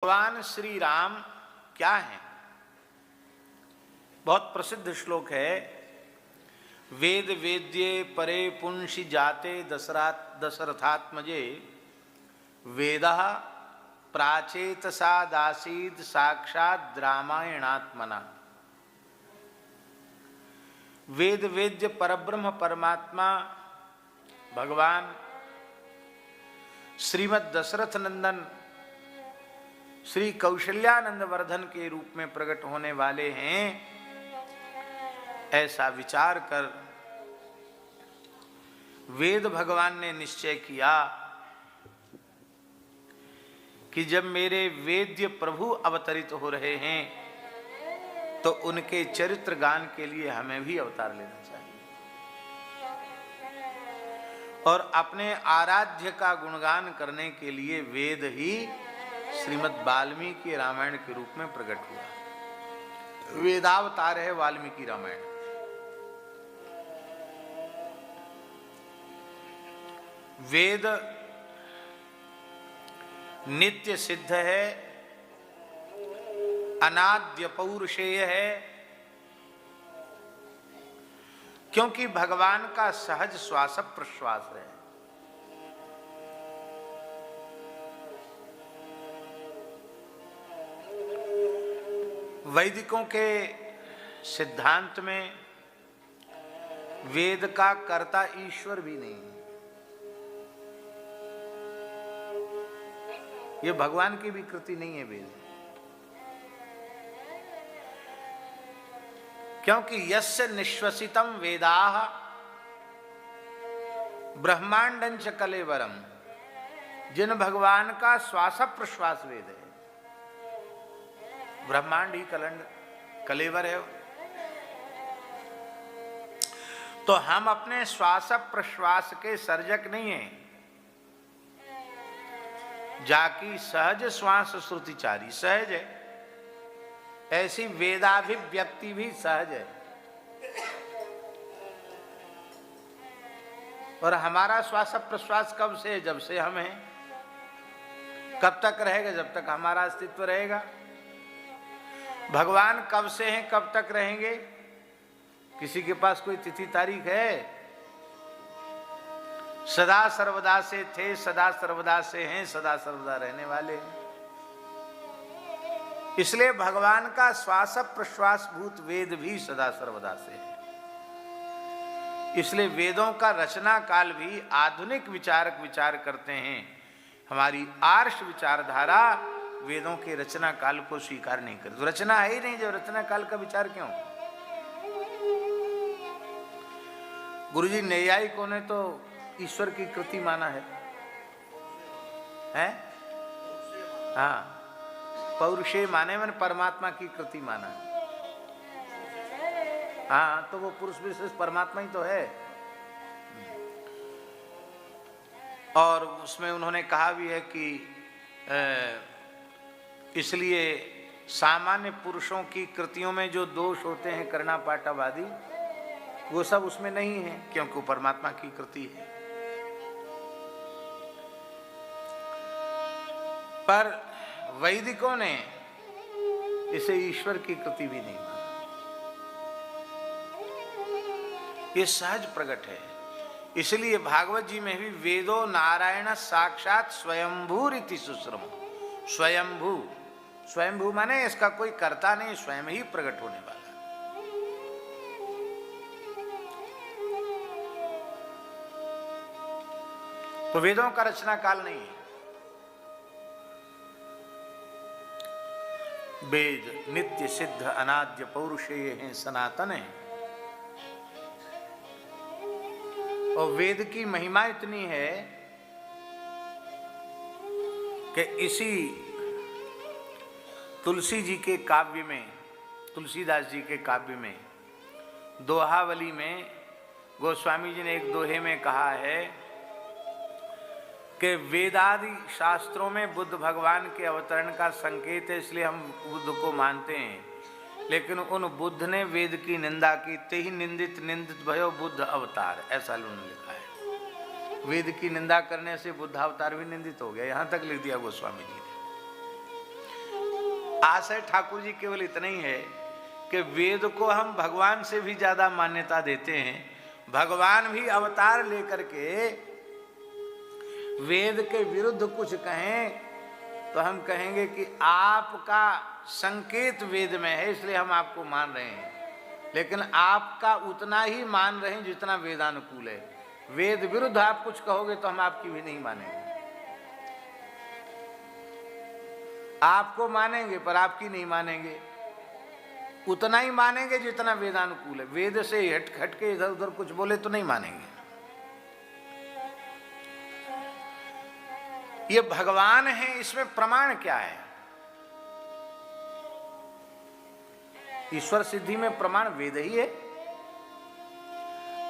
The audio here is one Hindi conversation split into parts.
भगवान श्री राम क्या हैं? बहुत प्रसिद्ध श्लोक है, वेद वेद्ये परे पुंषि जाते दशरथात्मजे वेदः प्राचेतसा दासीद साक्षात रामायणात्मना। वेद वेद्य परब्रह्म परमात्मा भगवान श्रीमद् दशरथ नंदन श्री कौशल्यानंद वर्धन के रूप में प्रकट होने वाले हैं, ऐसा विचार कर वेद भगवान ने निश्चय किया कि जब मेरे वेद्य प्रभु अवतरित हो रहे हैं तो उनके चरित्र गान के लिए हमें भी अवतार लेना चाहिए और अपने आराध्य का गुणगान करने के लिए वेद ही श्रीमद् वाल्मीकि रामायण के रूप में प्रकट हुआ। वेदावतार है वाल्मीकि रामायण। वेद नित्य सिद्ध है, अनाद्य पौरुषेय है, क्योंकि भगवान का सहज श्वास प्रश्वास है। वैदिकों के सिद्धांत में वेद का कर्ता ईश्वर भी नहीं है, ये भगवान की भी कृति नहीं है वेद, क्योंकि यस्य निश्वसितम वेदाः ब्रह्मांडंच कलेवरम, जिन भगवान का श्वास प्रश्वास वेद है, ब्रह्मांड ही कलेवर है। तो हम अपने श्वास प्रश्वास के सर्जक नहीं हैं, जाकी सहज श्वास श्रुतिचारी सहज है, ऐसी वेदाभिव्यक्ति भी सहज है। और हमारा श्वास प्रश्वास कब से? जब से हम हैं। कब तक रहेगा? जब तक हमारा अस्तित्व रहेगा। भगवान कब से हैं, कब तक रहेंगे? किसी के पास कोई तिथि तारीख है? सदा सर्वदा से थे, सदा सर्वदा से हैं, सदा सर्वदा रहने वाले हैं। इसलिए भगवान का श्वास प्रश्वास भूत वेद भी सदा सर्वदा से है। इसलिए वेदों का रचना काल भी आधुनिक विचारक विचार करते हैं, हमारी आर्ष विचारधारा वेदों के रचना काल को स्वीकार नहीं करती। रचना है ही नहीं, जब रचना काल का विचार क्यों? गुरुजी नैयायिकों ने तो ईश्वर की कृति माना है, हैं? हाँ, पौरुषेय माने मैंने परमात्मा की कृति माना है। हाँ, तो वो पुरुष विशेष परमात्मा ही तो है। और उसमें उन्होंने कहा भी है कि इसलिए सामान्य पुरुषों की कृतियों में जो दोष होते हैं करना पाटावादी, वो सब उसमें नहीं है, क्योंकि वो परमात्मा की कृति है। पर वैदिकों ने इसे ईश्वर की कृति भी नहीं माना, ये सहज प्रकट है। इसलिए भागवत जी में भी वेदो नारायण साक्षात स्वयंभूरिति सुश्रम। स्वयंभू, स्वयंभू माने इसका कोई कर्ता नहीं, स्वयं ही प्रकट होने वाला। तो वेदों का रचना काल नहीं है। वेद नित्य सिद्ध अनाद्य पौरुषेय हैं, सनातन है। और वेद की महिमा इतनी है कि इसी तुलसी जी के काव्य में, तुलसीदास जी के काव्य में, दोहावली में गोस्वामी जी ने एक दोहे में कहा है कि वेदादि शास्त्रों में बुद्ध भगवान के अवतरण का संकेत है, इसलिए हम बुद्ध को मानते हैं। लेकिन उन बुद्ध ने वेद की निंदा की, ते ही निंदित निंदित भयो बुद्ध अवतार, ऐसा उन्होंने लिखा है। वेद की निंदा करने से बुद्धावतार भी निंदित हो गया, यहां तक लिख दिया गोस्वामी जी ने। आशय ठाकुर जी केवल इतना ही है कि वेद को हम भगवान से भी ज्यादा मान्यता देते हैं। भगवान भी अवतार लेकर के वेद के विरुद्ध कुछ कहें तो हम कहेंगे कि आपका संकेत वेद में है इसलिए हम आपको मान रहे हैं, लेकिन आपका उतना ही मान रहे हैं जितना वेदानुकूल है। वेद विरुद्ध आप कुछ कहोगे तो हम आपकी भी नहीं मानेंगे। आपको मानेंगे पर आपकी नहीं मानेंगे, उतना ही मानेंगे जितना वेदानुकूल है। वेद से हट के इधर उधर कुछ बोले तो नहीं मानेंगे। ये भगवान है, इसमें प्रमाण क्या है? ईश्वर सिद्धि में प्रमाण वेद ही है,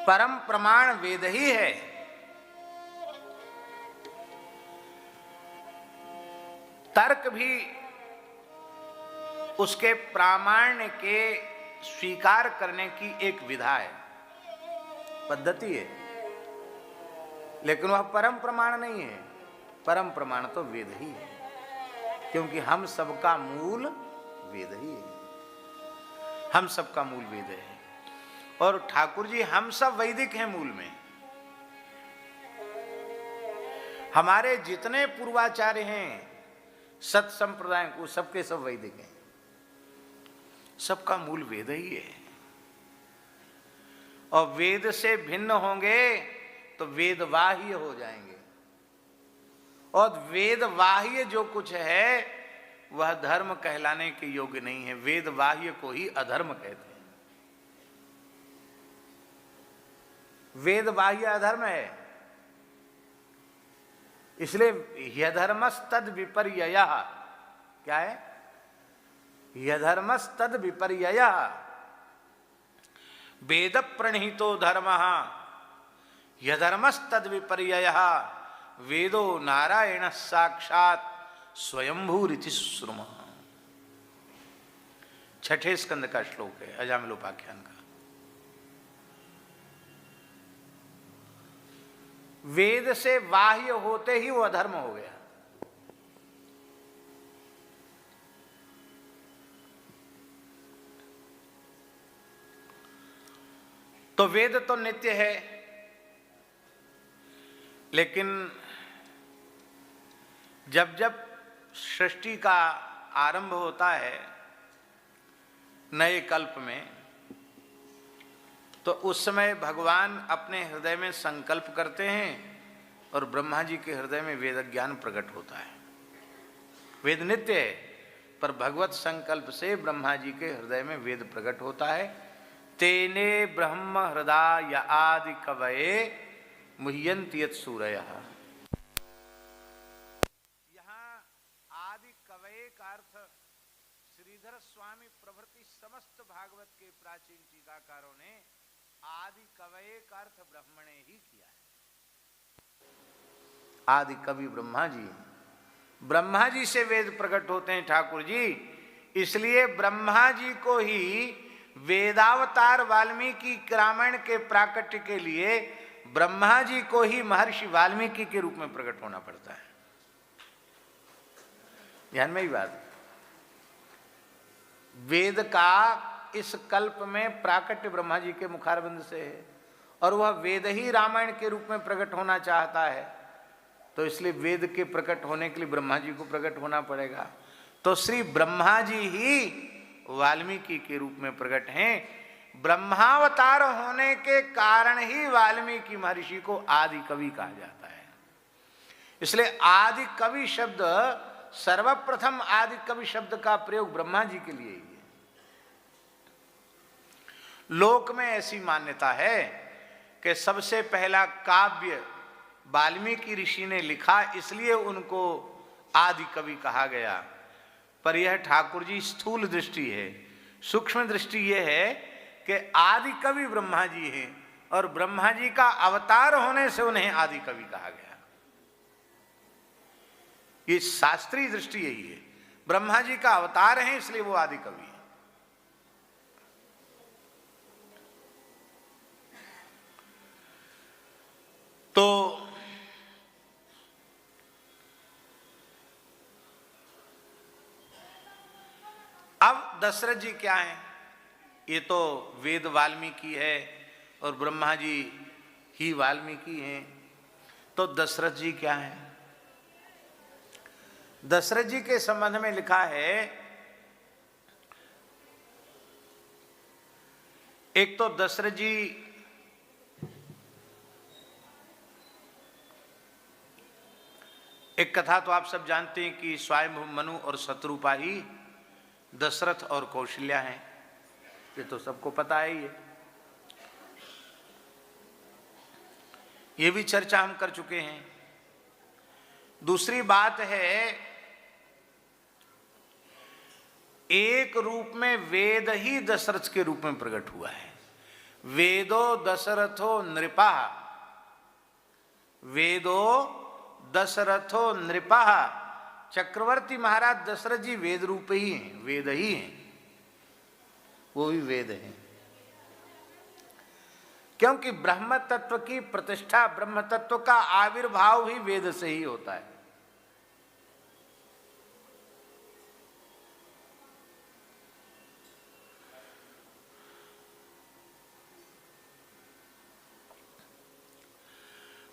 परम प्रमाण वेद ही है। तर्क भी उसके प्रामाण्य के स्वीकार करने की एक विधा है, पद्धति है, लेकिन वह परम प्रमाण नहीं है। परम प्रमाण तो वेद ही है, क्योंकि हम सबका मूल वेद ही है। हम सबका मूल वेद है। और ठाकुर जी हम सब वैदिक हैं मूल में। हमारे जितने पूर्वाचार्य हैं सत संप्रदाय को, सबके सब वैदिक हैं। सबका मूल वेद ही है। और वेद से भिन्न होंगे तो वेद बाह्य हो जाएंगे, और वेद बाह्य जो कुछ है वह धर्म कहलाने के योग्य नहीं है। वेद बाह्य को ही अधर्म कहते हैं। वेद बाह्य अधर्म है, इसलिए यधर्मस्तद विपर्ययः, क्या है? यधर्मस्तद विपर्ययः वेद प्रणीतो धर्मः यधर्मस्तद विपर्ययः वेदो नारायण साक्षात स्वयंभूरिति सुश्रुम। छठे स्कंद का श्लोक है अजामिलोपाख्यान का। वेद से बाह्य होते ही वो अधर्म हो गया। तो वेद तो नित्य है, लेकिन जब जब सृष्टि का आरंभ होता है नए कल्प में, तो उस समय भगवान अपने हृदय में संकल्प करते हैं और ब्रह्मा जी के हृदय में वेद ज्ञान प्रकट होता है। वेद नित्य है, पर भगवत संकल्प से ब्रह्मा जी के हृदय में वेद प्रकट होता है। तेने ब्रह्म हृदय आदि कवये मुह्यन्ति यत् सूरयः। यहाँ आदि कवये का अर्थ श्रीधर स्वामी प्रभृति समस्त भागवत के प्राचीन टीकाकारों ने आदि कवये का अर्थ ब्रह्मणे ही किया है। आदि कवि ब्रह्मा जी, ब्रह्मा जी से वेद प्रकट होते हैं ठाकुर जी, इसलिए ब्रह्मा जी को ही वेदावतार वाल्मीकि रामायण के प्राकट्य के लिए ब्रह्मा जी को ही महर्षि वाल्मीकि के रूप में प्रकट होना पड़ता है। ध्यान में ही बात, वेद का इस कल्प में प्राकट्य ब्रह्मा जी के मुखारबिंद से है, और वह वेद ही रामायण के रूप में प्रकट होना चाहता है, तो इसलिए वेद के प्रकट होने के लिए ब्रह्मा जी को प्रकट होना पड़ेगा। तो श्री ब्रह्मा जी ही वाल्मीकि के रूप में प्रकट हैं। ब्रह्मावतार होने के कारण ही वाल्मीकि महर्षि को आदि कवि कहा जाता है। इसलिए आदि कवि शब्द, सर्वप्रथम आदि कवि शब्द का प्रयोग ब्रह्मा जी के लिए ही है। लोक में ऐसी मान्यता है कि सबसे पहला काव्य वाल्मीकि ऋषि ने लिखा, इसलिए उनको आदि कवि कहा गया। पर यह ठाकुर जी स्थूल दृष्टि है। सूक्ष्म दृष्टि यह है कि आदि कवि ब्रह्मा जी हैं, और ब्रह्मा जी का अवतार होने से उन्हें आदि कवि कहा गया। ये शास्त्रीय दृष्टि यही है। ब्रह्मा जी का अवतार है, इसलिए वो आदि कवि है। तो दशरथ जी क्या हैं? ये तो वेद वाल्मीकि है और ब्रह्मा जी ही वाल्मीकि हैं, तो दशरथ जी क्या हैं? दशरथ जी के संबंध में लिखा है, एक तो दशरथ जी एक कथा तो आप सब जानते हैं कि स्वयंभू मनु और शत्रुपा ही दशरथ और कौशल्या हैं, ये तो सबको पता है। ये भी चर्चा हम कर चुके हैं। दूसरी बात है, एक रूप में वेद ही दशरथ के रूप में प्रकट हुआ है। वेदो दशरथो नृपा, वेदो दशरथो नृपा, चक्रवर्ती महाराज दशरथ जी वेद रूप ही हैं, वेद ही हैं, वो भी वेद हैं। क्योंकि ब्रह्म तत्व की प्रतिष्ठा, ब्रह्म तत्व का आविर्भाव ही वेद से ही होता है।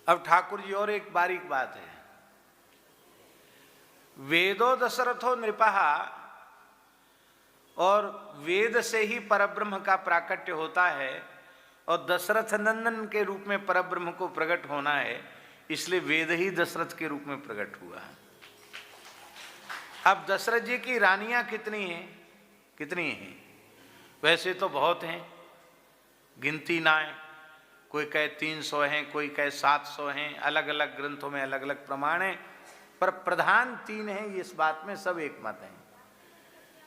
अब ठाकुर जी और एक बारीक बात है, वेदो दशरथो नृपः, और वेद से ही परब्रह्म का प्राकट्य होता है और दशरथ नंदन के रूप में परब्रह्म को प्रकट होना है, इसलिए वेद ही दशरथ के रूप में प्रकट हुआ है। अब दशरथ जी की रानियां कितनी हैं? कितनी हैं? वैसे तो बहुत हैं, गिनती ना है। कोई कहे 300 हैं, कोई कहे 700 हैं, अलग अलग ग्रंथों में अलग अलग प्रमाण हैं, पर प्रधान 3 हैं, इस बात में सब एक मत हैं।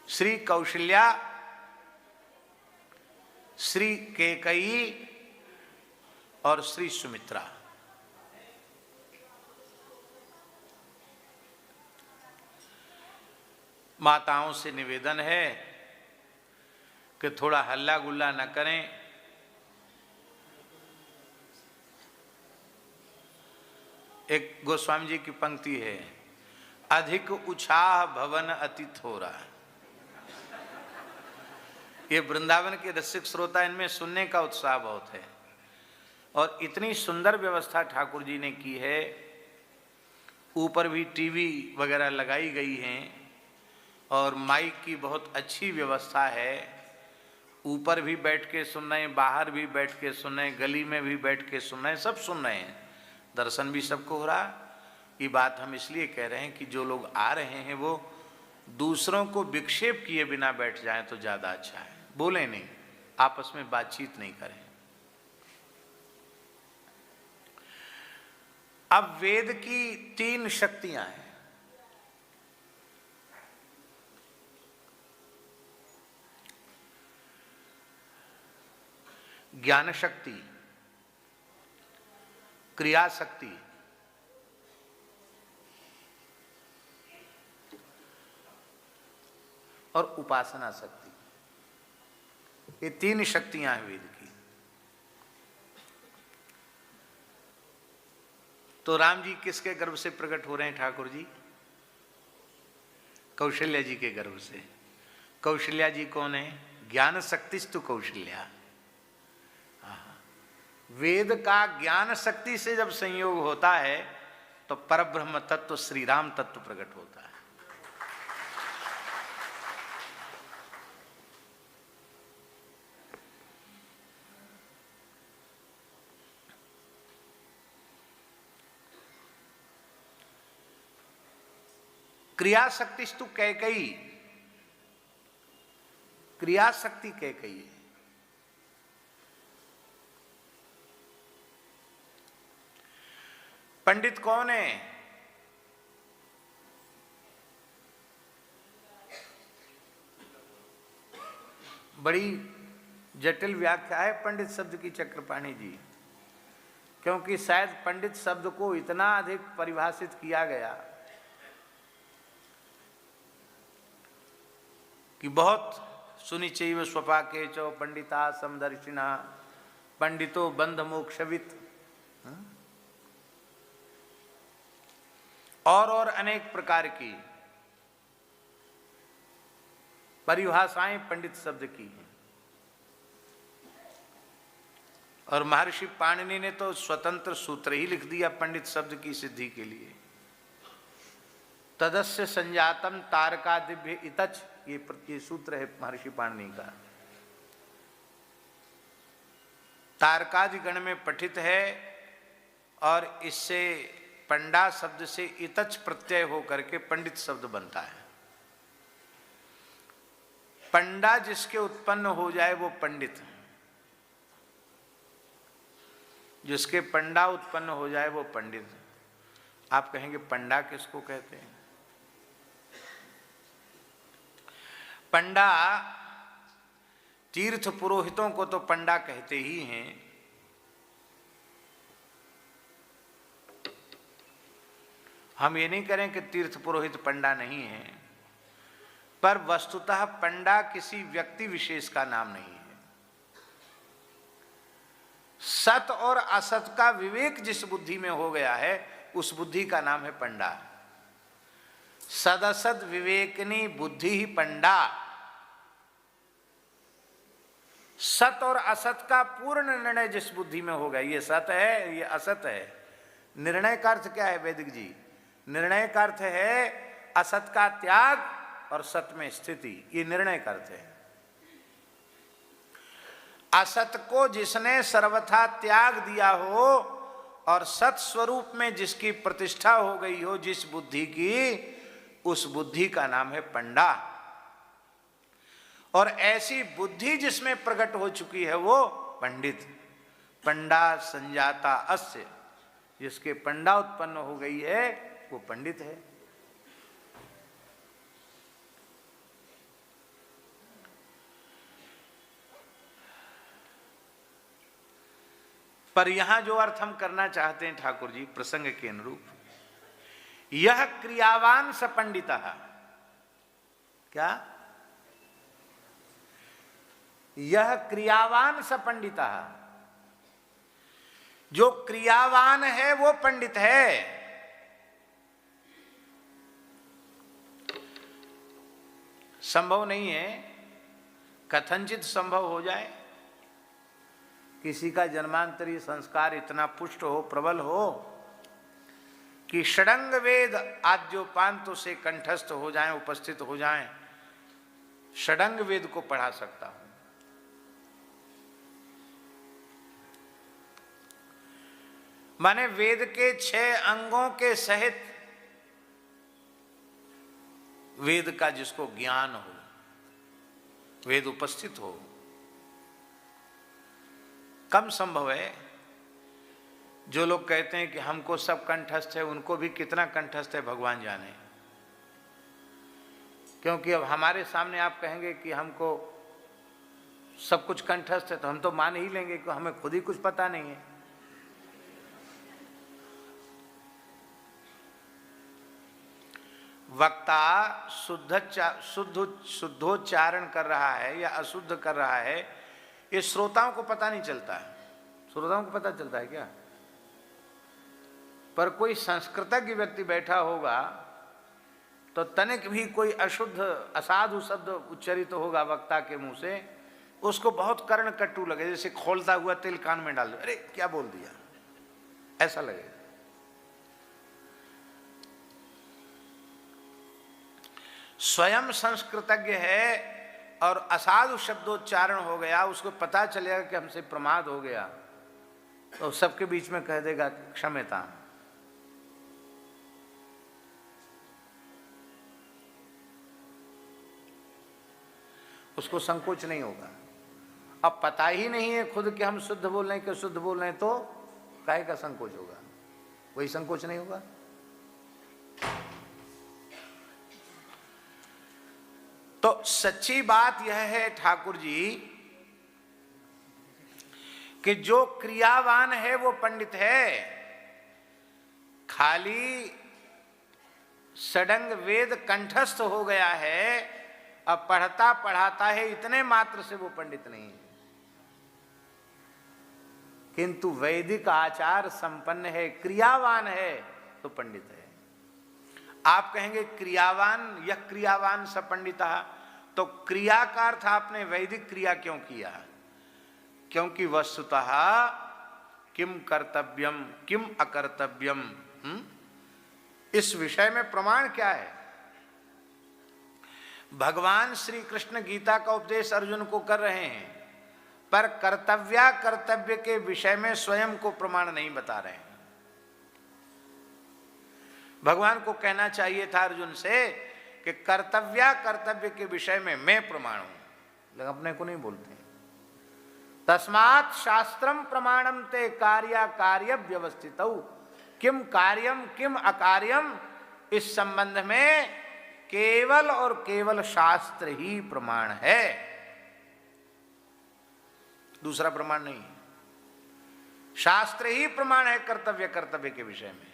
श्री कौशल्या, श्री कैकेयी और श्री सुमित्रा। माताओं से निवेदन है कि थोड़ा हल्ला गुल्ला न करें। एक गोस्वामी जी की पंक्ति है, अधिक उत्साह भवन अति थोरा। ये वृंदावन के रसिक श्रोता, इनमें सुनने का उत्साह बहुत है और इतनी सुंदर व्यवस्था ठाकुर जी ने की है। ऊपर भी टीवी वगैरह लगाई गई हैं और माइक की बहुत अच्छी व्यवस्था है। ऊपर भी बैठ के सुन रहे हैं, बाहर भी बैठ के सुन रहे हैं, गली में भी बैठ के सुन रहे हैं, सब सुन रहे हैं, दर्शन भी सबको हो रहा। ये बात हम इसलिए कह रहे हैं कि जो लोग आ रहे हैं वो दूसरों को विक्षेप किए बिना बैठ जाएं तो ज़्यादा अच्छा है। बोले नहीं, आपस में बातचीत नहीं करें। अब वेद की 3 शक्तियां हैं। ज्ञान शक्ति, क्रिया शक्ति और उपासना शक्ति। ये 3 शक्तियां हैं वेद की। तो राम जी किसके गर्भ से प्रकट हो रहे हैं ठाकुर जी? कौशल्या जी के गर्भ से। कौशल्या जी कौन है? ज्ञान शक्तिस्तु कौशल्या। वेद का ज्ञान शक्ति से जब संयोग होता है तो परब्रह्म तत्व श्री राम तत्व प्रकट होता है। क्रिया शक्तिस्तु कैकेयी, क्रिया शक्ति कैकेयी है। पंडित कौन है? बड़ी जटिल व्याख्या है पंडित शब्द की चक्रपाणी जी, क्योंकि शायद पंडित शब्द को इतना अधिक परिभाषित किया गया कि बहुत सुनी चाहिए। स्वपाके चो पंडिता समदर्शिना पंडितो बंध मोक्षवित, और अनेक प्रकार की। परिभाषाएं पंडित शब्द की हैं। और महर्षि पाणिनि ने तो स्वतंत्र सूत्र ही लिख दिया पंडित शब्द की सिद्धि के लिए। तदस्य संजातम तारका दिव्य इतच, ये सूत्र है महर्षि पाणिनि का। तारकादि गण में पठित है और इससे पंडा शब्द से इतच प्रत्यय होकर के पंडित शब्द बनता है। पंडा जिसके उत्पन्न हो जाए वो पंडित है, जिसके पंडा उत्पन्न हो जाए वो पंडित। आप कहेंगे पंडा किसको कहते हैं? पंडा तीर्थ पुरोहितों को तो पंडा कहते ही हैं। हम ये नहीं करें कि तीर्थ पुरोहित पंडा नहीं है, पर वस्तुतः पंडा किसी व्यक्ति विशेष का नाम नहीं है। सत और असत का विवेक जिस बुद्धि में हो गया है उस बुद्धि का नाम है पंडा। सदसद विवेकनी बुद्धि ही पंडा। सत और असत का पूर्ण निर्णय जिस बुद्धि में होगा, ये सत है ये असत है। निर्णय का अर्थ क्या है वैदिक जी? निर्णय का अर्थ है असत का त्याग और सत में स्थिति, ये निर्णय का अर्थ है। असत को जिसने सर्वथा त्याग दिया हो और सत स्वरूप में जिसकी प्रतिष्ठा हो गई हो जिस बुद्धि की, उस बुद्धि का नाम है पंडा। और ऐसी बुद्धि जिसमें प्रकट हो चुकी है वो पंडित। पंडा संजाता अस्य, जिसके पंडा उत्पन्न हो गई है वो पंडित है। पर यहां जो अर्थ हम करना चाहते हैं ठाकुर जी प्रसंग के अनुरूप, यह क्रियावान स पंडितः, क्या? यह क्रियावान स पंडितः, जो क्रियावान है वो पंडित है। संभव नहीं है, कथनचित संभव हो जाए किसी का जन्मांतरीय संस्कार इतना पुष्ट हो, प्रबल हो कि षडंग वेद आद्योपांतों से कंठस्थ हो जाएं, उपस्थित हो जाएं, षडंग वेद को पढ़ा सकता हूं। माने वेद के 6 अंगों के सहित वेद का जिसको ज्ञान हो, वेद उपस्थित हो, कम संभव है। जो लोग कहते हैं कि हमको सब कंठस्थ है, उनको भी कितना कंठस्थ है भगवान जाने। क्योंकि अब हमारे सामने आप कहेंगे कि हमको सब कुछ कंठस्थ है तो हम तो मान ही लेंगे कि हमें खुद ही कुछ पता नहीं है। वक्ता शुद्धोच्चारण कर रहा है या अशुद्ध कर रहा है, ये श्रोताओं को पता नहीं चलता है। श्रोताओं को पता चलता है क्या? पर कोई संस्कृतज्ञ व्यक्ति बैठा होगा तो तनिक भी कोई अशुद्ध असाधु शब्द उच्चरित होगा वक्ता के मुंह से, उसको बहुत कर्ण कट्टू लगे, जैसे खोलता हुआ तेल कान में डाल दो, अरे क्या बोल दिया, ऐसा लगेगा। स्वयं संस्कृतज्ञ है और असाधु शब्दोच्चारण हो गया, उसको पता चलेगा कि हमसे प्रमाद हो गया, तो सबके बीच में कह देगा क्षम्यता। उसको संकोच नहीं होगा। अब पता ही नहीं है खुद कि हम शुद्ध बोल रहे हैं कि शुद्ध बोल रहे हैं, तो काहे का संकोच होगा? वही संकोच नहीं होगा। तो सच्ची बात यह है ठाकुर जी कि जो क्रियावान है वो पंडित है। खाली षडंग वेद कंठस्थ हो गया है, अब पढ़ता पढ़ाता है, इतने मात्र से वो पंडित नहीं है। किंतु वैदिक आचार संपन्न है, क्रियावान है तो पंडित है। आप कहेंगे क्रियावान, यह क्रियावान स पंडितः, तो तो क्रिया का अर्थ आपने वैदिक क्रिया क्यों किया? क्योंकि वस्तुतः किम कर्तव्यम किम अकर्तव्यम, इस विषय में प्रमाण क्या है? भगवान श्री कृष्ण गीता का उपदेश अर्जुन को कर रहे हैं, पर कर्तव्य के विषय में स्वयं को प्रमाण नहीं बता रहे हैं। भगवान को कहना चाहिए था अर्जुन से कि कर्तव्य के विषय में मैं प्रमाण हूं, लेकिन अपने को नहीं बोलते। तस्मात् शास्त्रम प्रमाणम ते कार्य कार्य व्यवस्थित, किम कार्यम किम अकार्यम, इस संबंध में केवल और केवल शास्त्र ही प्रमाण है, दूसरा प्रमाण नहीं। शास्त्र ही प्रमाण है कर्तव्य के विषय में।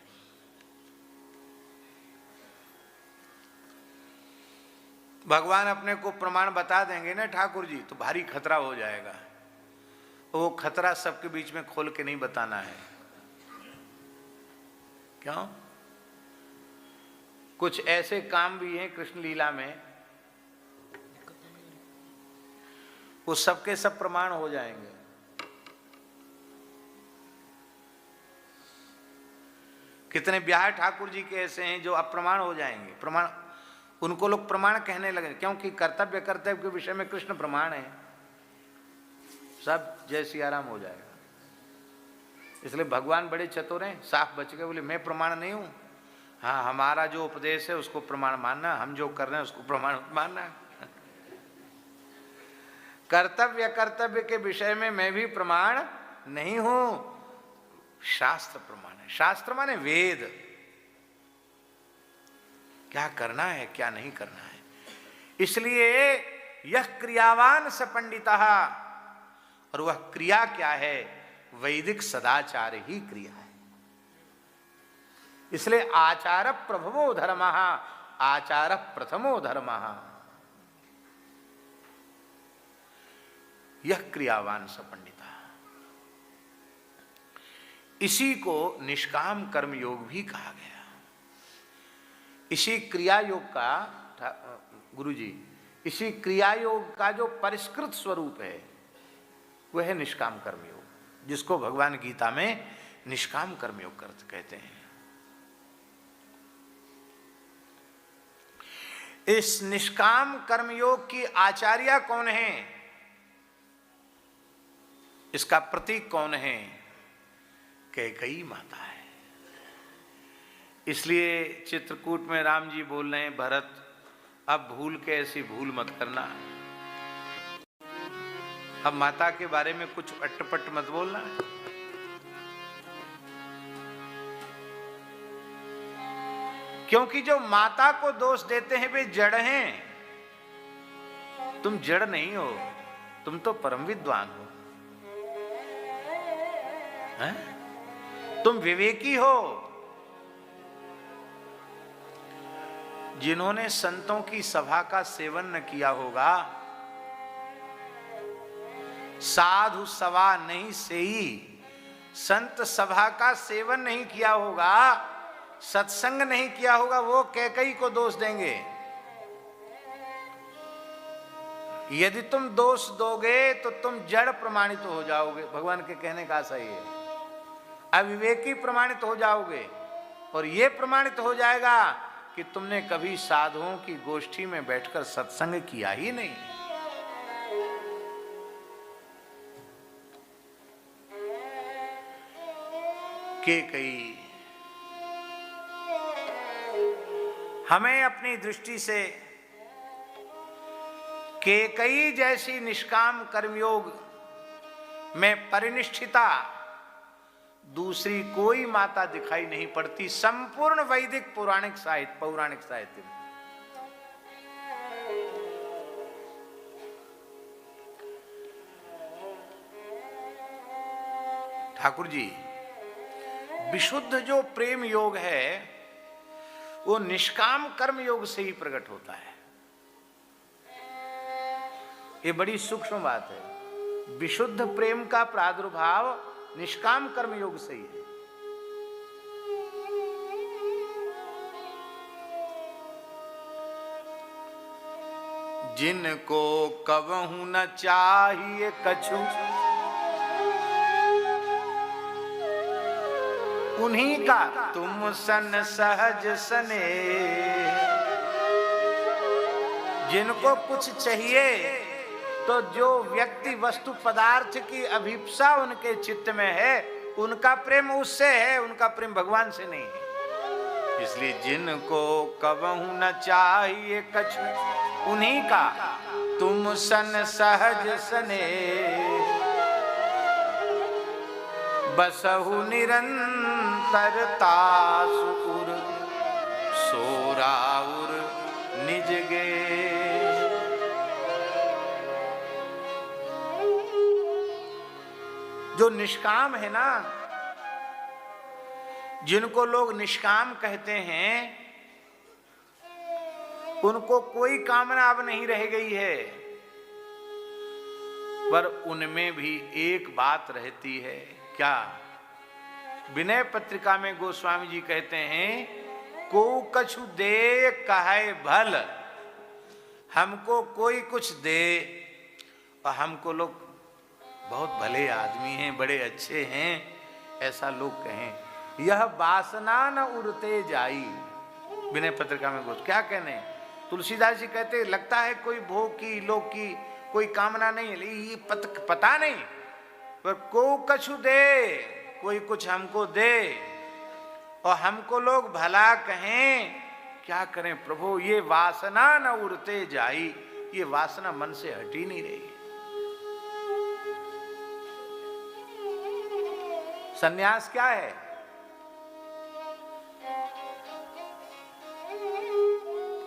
भगवान अपने को प्रमाण बता देंगे ना ठाकुर जी, तो भारी खतरा हो जाएगा। वो खतरा सबके बीच में खोल के नहीं बताना है। क्यों? कुछ ऐसे काम भी हैं कृष्ण लीला में, वो सबके सब प्रमाण हो जाएंगे। कितने ब्याह ठाकुर जी के ऐसे हैं जो अप्रमाण हो जाएंगे। प्रमाण उनको लोग प्रमाण कहने लगे, क्योंकि कर्तव्य के विषय में कृष्ण प्रमाण है, सब जय सिया राम हो जाएगा। इसलिए भगवान बड़े चतुर हैं, साफ बच गए, बोले मैं प्रमाण नहीं हूं। हाँ, हमारा जो उपदेश है उसको प्रमाण मानना, हम जो कर रहे हैं उसको प्रमाण मानना। कर्तव्य के विषय में मैं भी प्रमाण नहीं हूं, शास्त्र प्रमाण है। शास्त्र माने वेद, क्या करना है क्या नहीं करना है। इसलिए यह क्रियावान स पंडितः, और वह क्रिया क्या है? वैदिक सदाचार ही क्रिया है। इसलिए आचार प्रभवो धर्मः, आचार प्रथमो धर्मः, यह क्रियावान स पंडितः। इसी को निष्काम कर्म योग भी कहा गया। इसी क्रिया योग का गुरुजी, इसी क्रिया योग का जो परिष्कृत स्वरूप है वह है निष्काम कर्मयोग, जिसको भगवान गीता में निष्काम कर्मयोग कहते हैं। इस निष्काम कर्मयोग की आचार्य कौन है? इसका प्रतीक कौन है? कैकेयी माता है। इसलिए चित्रकूट में राम जी बोल रहे हैं, भरत अब भूल के ऐसी भूल मत करना, अब माता के बारे में कुछ अटपट मत बोलना। क्योंकि जो माता को दोष देते हैं वे जड़ हैं, तुम जड़ नहीं हो, तुम तो परम विद्वान हो, हैं? तुम विवेकी हो। जिन्होंने संतों की सभा का सेवन न किया होगा, साधु सभा नहीं सेई, संत सभा का सेवन नहीं किया होगा, सत्संग नहीं किया होगा, वो कैकेयी को दोष देंगे। यदि तुम दोष दोगे तो तुम जड़ प्रमाणित हो जाओगे, भगवान के कहने का सही है, अविवेकी प्रमाणित हो जाओगे, और ये प्रमाणित हो जाएगा कि तुमने कभी साधुओं की गोष्ठी में बैठकर सत्संग किया ही नहीं। कैकेयी हमें अपनी दृष्टि से कैकेयी जैसी निष्काम कर्मयोग में परिनिष्ठिता दूसरी कोई माता दिखाई नहीं पड़ती संपूर्ण वैदिक पौराणिक साहित्य में। ठाकुर जी, विशुद्ध जो प्रेम योग है वो निष्काम कर्म योग से ही प्रकट होता है। ये बड़ी सूक्ष्म बात है। विशुद्ध प्रेम का प्रादुर्भाव निष्काम कर्म योग से ही है। जिनको कबहू न चाहिए कछु, उन्हीं का तुम सन सहज सने। जिनको कुछ चाहिए तो जो व्यक्ति वस्तु पदार्थ की अभिप्सा उनके चित्त में है, उनका प्रेम उससे है, उनका प्रेम भगवान से नहीं है। इसलिए जिनको कबहू न चाहिए कछु, उन्हीं का तुम सन सहज सने। बसहु निरंतर तासुर, सोराउर निज गे। जो निष्काम है ना, जिनको लोग निष्काम कहते हैं, उनको कोई कामना अब नहीं रह गई है। पर उनमें भी एक बात रहती है, क्या? विनय पत्रिका में गोस्वामी जी कहते हैं, को कछु दे कहे भल। हमको कोई कुछ दे और हमको लोग बहुत भले आदमी हैं, बड़े अच्छे हैं, ऐसा लोग कहें, यह वासना न उड़ते जाई। विनय पत्रिका में गोस्वामी क्या कहने, तुलसीदास जी कहते, लगता है कोई भोग की, लोक की कोई कामना नहीं है, ये पता नहीं, पर को कछु दे, कोई कुछ हमको दे और हमको लोग भला कहें, क्या करें प्रभु? ये वासना न उड़ते जाई, ये वासना मन से हट ही नहीं रही। सन्यास क्या है?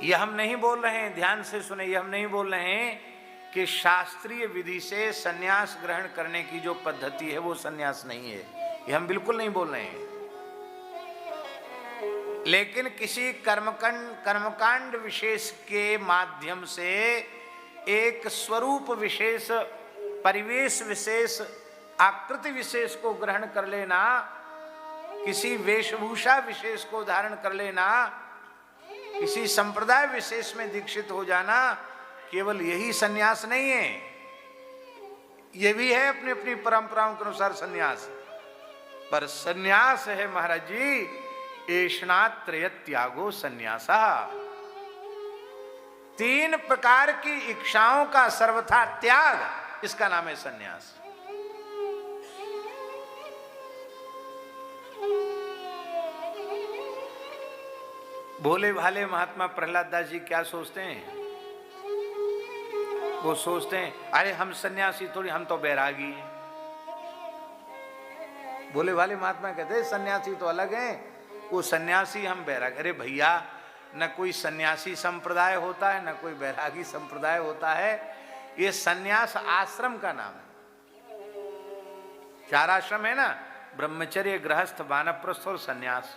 ये हम नहीं बोल रहे हैं, ध्यान से सुने, ये हम नहीं बोल रहे हैं कि शास्त्रीय विधि से सन्यास ग्रहण करने की जो पद्धति है वो सन्यास नहीं है, ये हम बिल्कुल नहीं बोल रहे हैं। लेकिन किसी कर्मकांड विशेष के माध्यम से एक स्वरूप विशेष, परिवेश विशेष, आकृति विशेष को ग्रहण कर लेना, किसी वेशभूषा विशेष को धारण कर लेना, किसी संप्रदाय विशेष में दीक्षित हो जाना, केवल यही सन्यास नहीं है, ये भी है अपनी अपनी परंपराओं के अनुसार सन्यास। पर सन्यास है महाराज जी, एषणात्रय त्यागो सन्यासा। 3 प्रकार की इच्छाओं का सर्वथा त्याग, इसका नाम है सन्यास। भोले भाले महात्मा प्रहलाद दास जी क्या सोचते हैं? वो सोचते हैं, अरे हम सन्यासी थोड़ी, हम तो बैरागी हैं। भोले भाले महात्मा कहते हैं सन्यासी तो अलग हैं, वो सन्यासी, हम बैराग। अरे भैया, न कोई सन्यासी संप्रदाय होता है, न कोई बैरागी संप्रदाय होता है, ये सन्यास आश्रम का नाम है। 4 आश्रम है ना, ब्रह्मचर्य, गृहस्थ, वानप्रस्थ और सन्यास।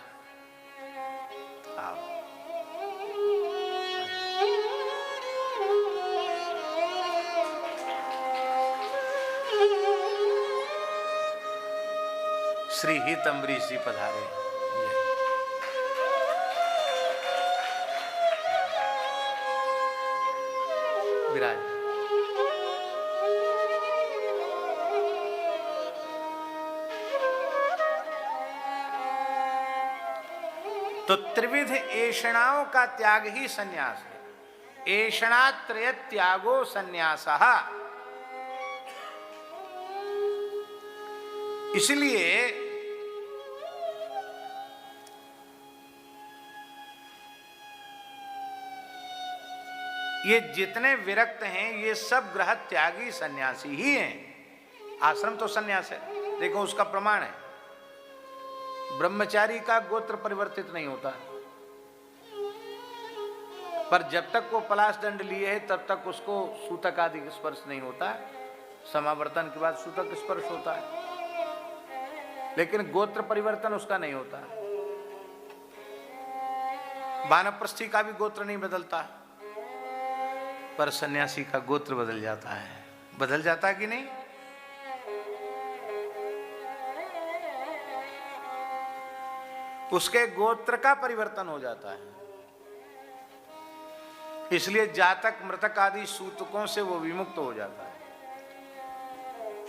श्री हित अम्बरीश जी पधारे। विराज। तो त्रिविध ऐषणाओं का त्याग ही सन्यास है। ऐषणात्रय त्यागो सन्यासः। इसलिए ये जितने विरक्त हैं, ये सब ग्रह त्यागी सन्यासी ही हैं। आश्रम तो सन्यास है, देखो उसका प्रमाण है, ब्रह्मचारी का गोत्र परिवर्तित नहीं होता, पर जब तक वो पलाश दंड लिए है तब तक उसको सूतक आदि स्पर्श नहीं होता है। समावर्तन के बाद सूतक स्पर्श होता है, लेकिन गोत्र परिवर्तन उसका नहीं होता। वानप्रस्थी का भी गोत्र नहीं बदलता, पर सन्यासी का गोत्र बदल जाता है। बदल जाता है कि नहीं? उसके गोत्र का परिवर्तन हो जाता है। इसलिए जातक मृतक आदि सूतकों से वो विमुक्त हो जाता है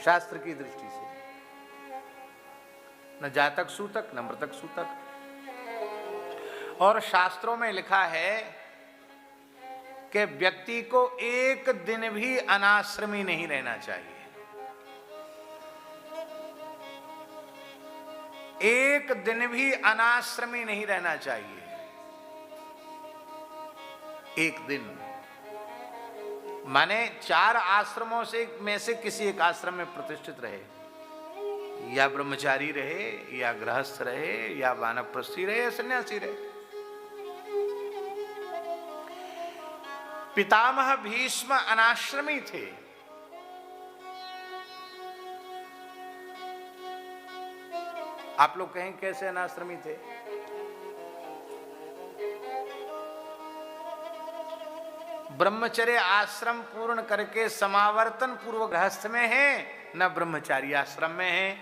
शास्त्र की दृष्टि से। न जातक सूतक न मृतक सूतक। और शास्त्रों में लिखा है कि व्यक्ति को एक दिन भी अनाश्रमी नहीं रहना चाहिए। एक दिन भी अनाश्रमी नहीं रहना चाहिए। एक दिन माने 4 आश्रमों में से किसी एक आश्रम में प्रतिष्ठित रहे, या ब्रह्मचारी रहे, या गृहस्थ रहे, या वानप्रस्थी रहे, या सन्यासी रहे। पितामह भीष्म अनाश्रमी थे। आप लोग कहें कैसे अनाश्रमी थे? ब्रह्मचर्य आश्रम पूर्ण करके समावर्तन पूर्व गृहस्थ में है, न ब्रह्मचारी आश्रम में है,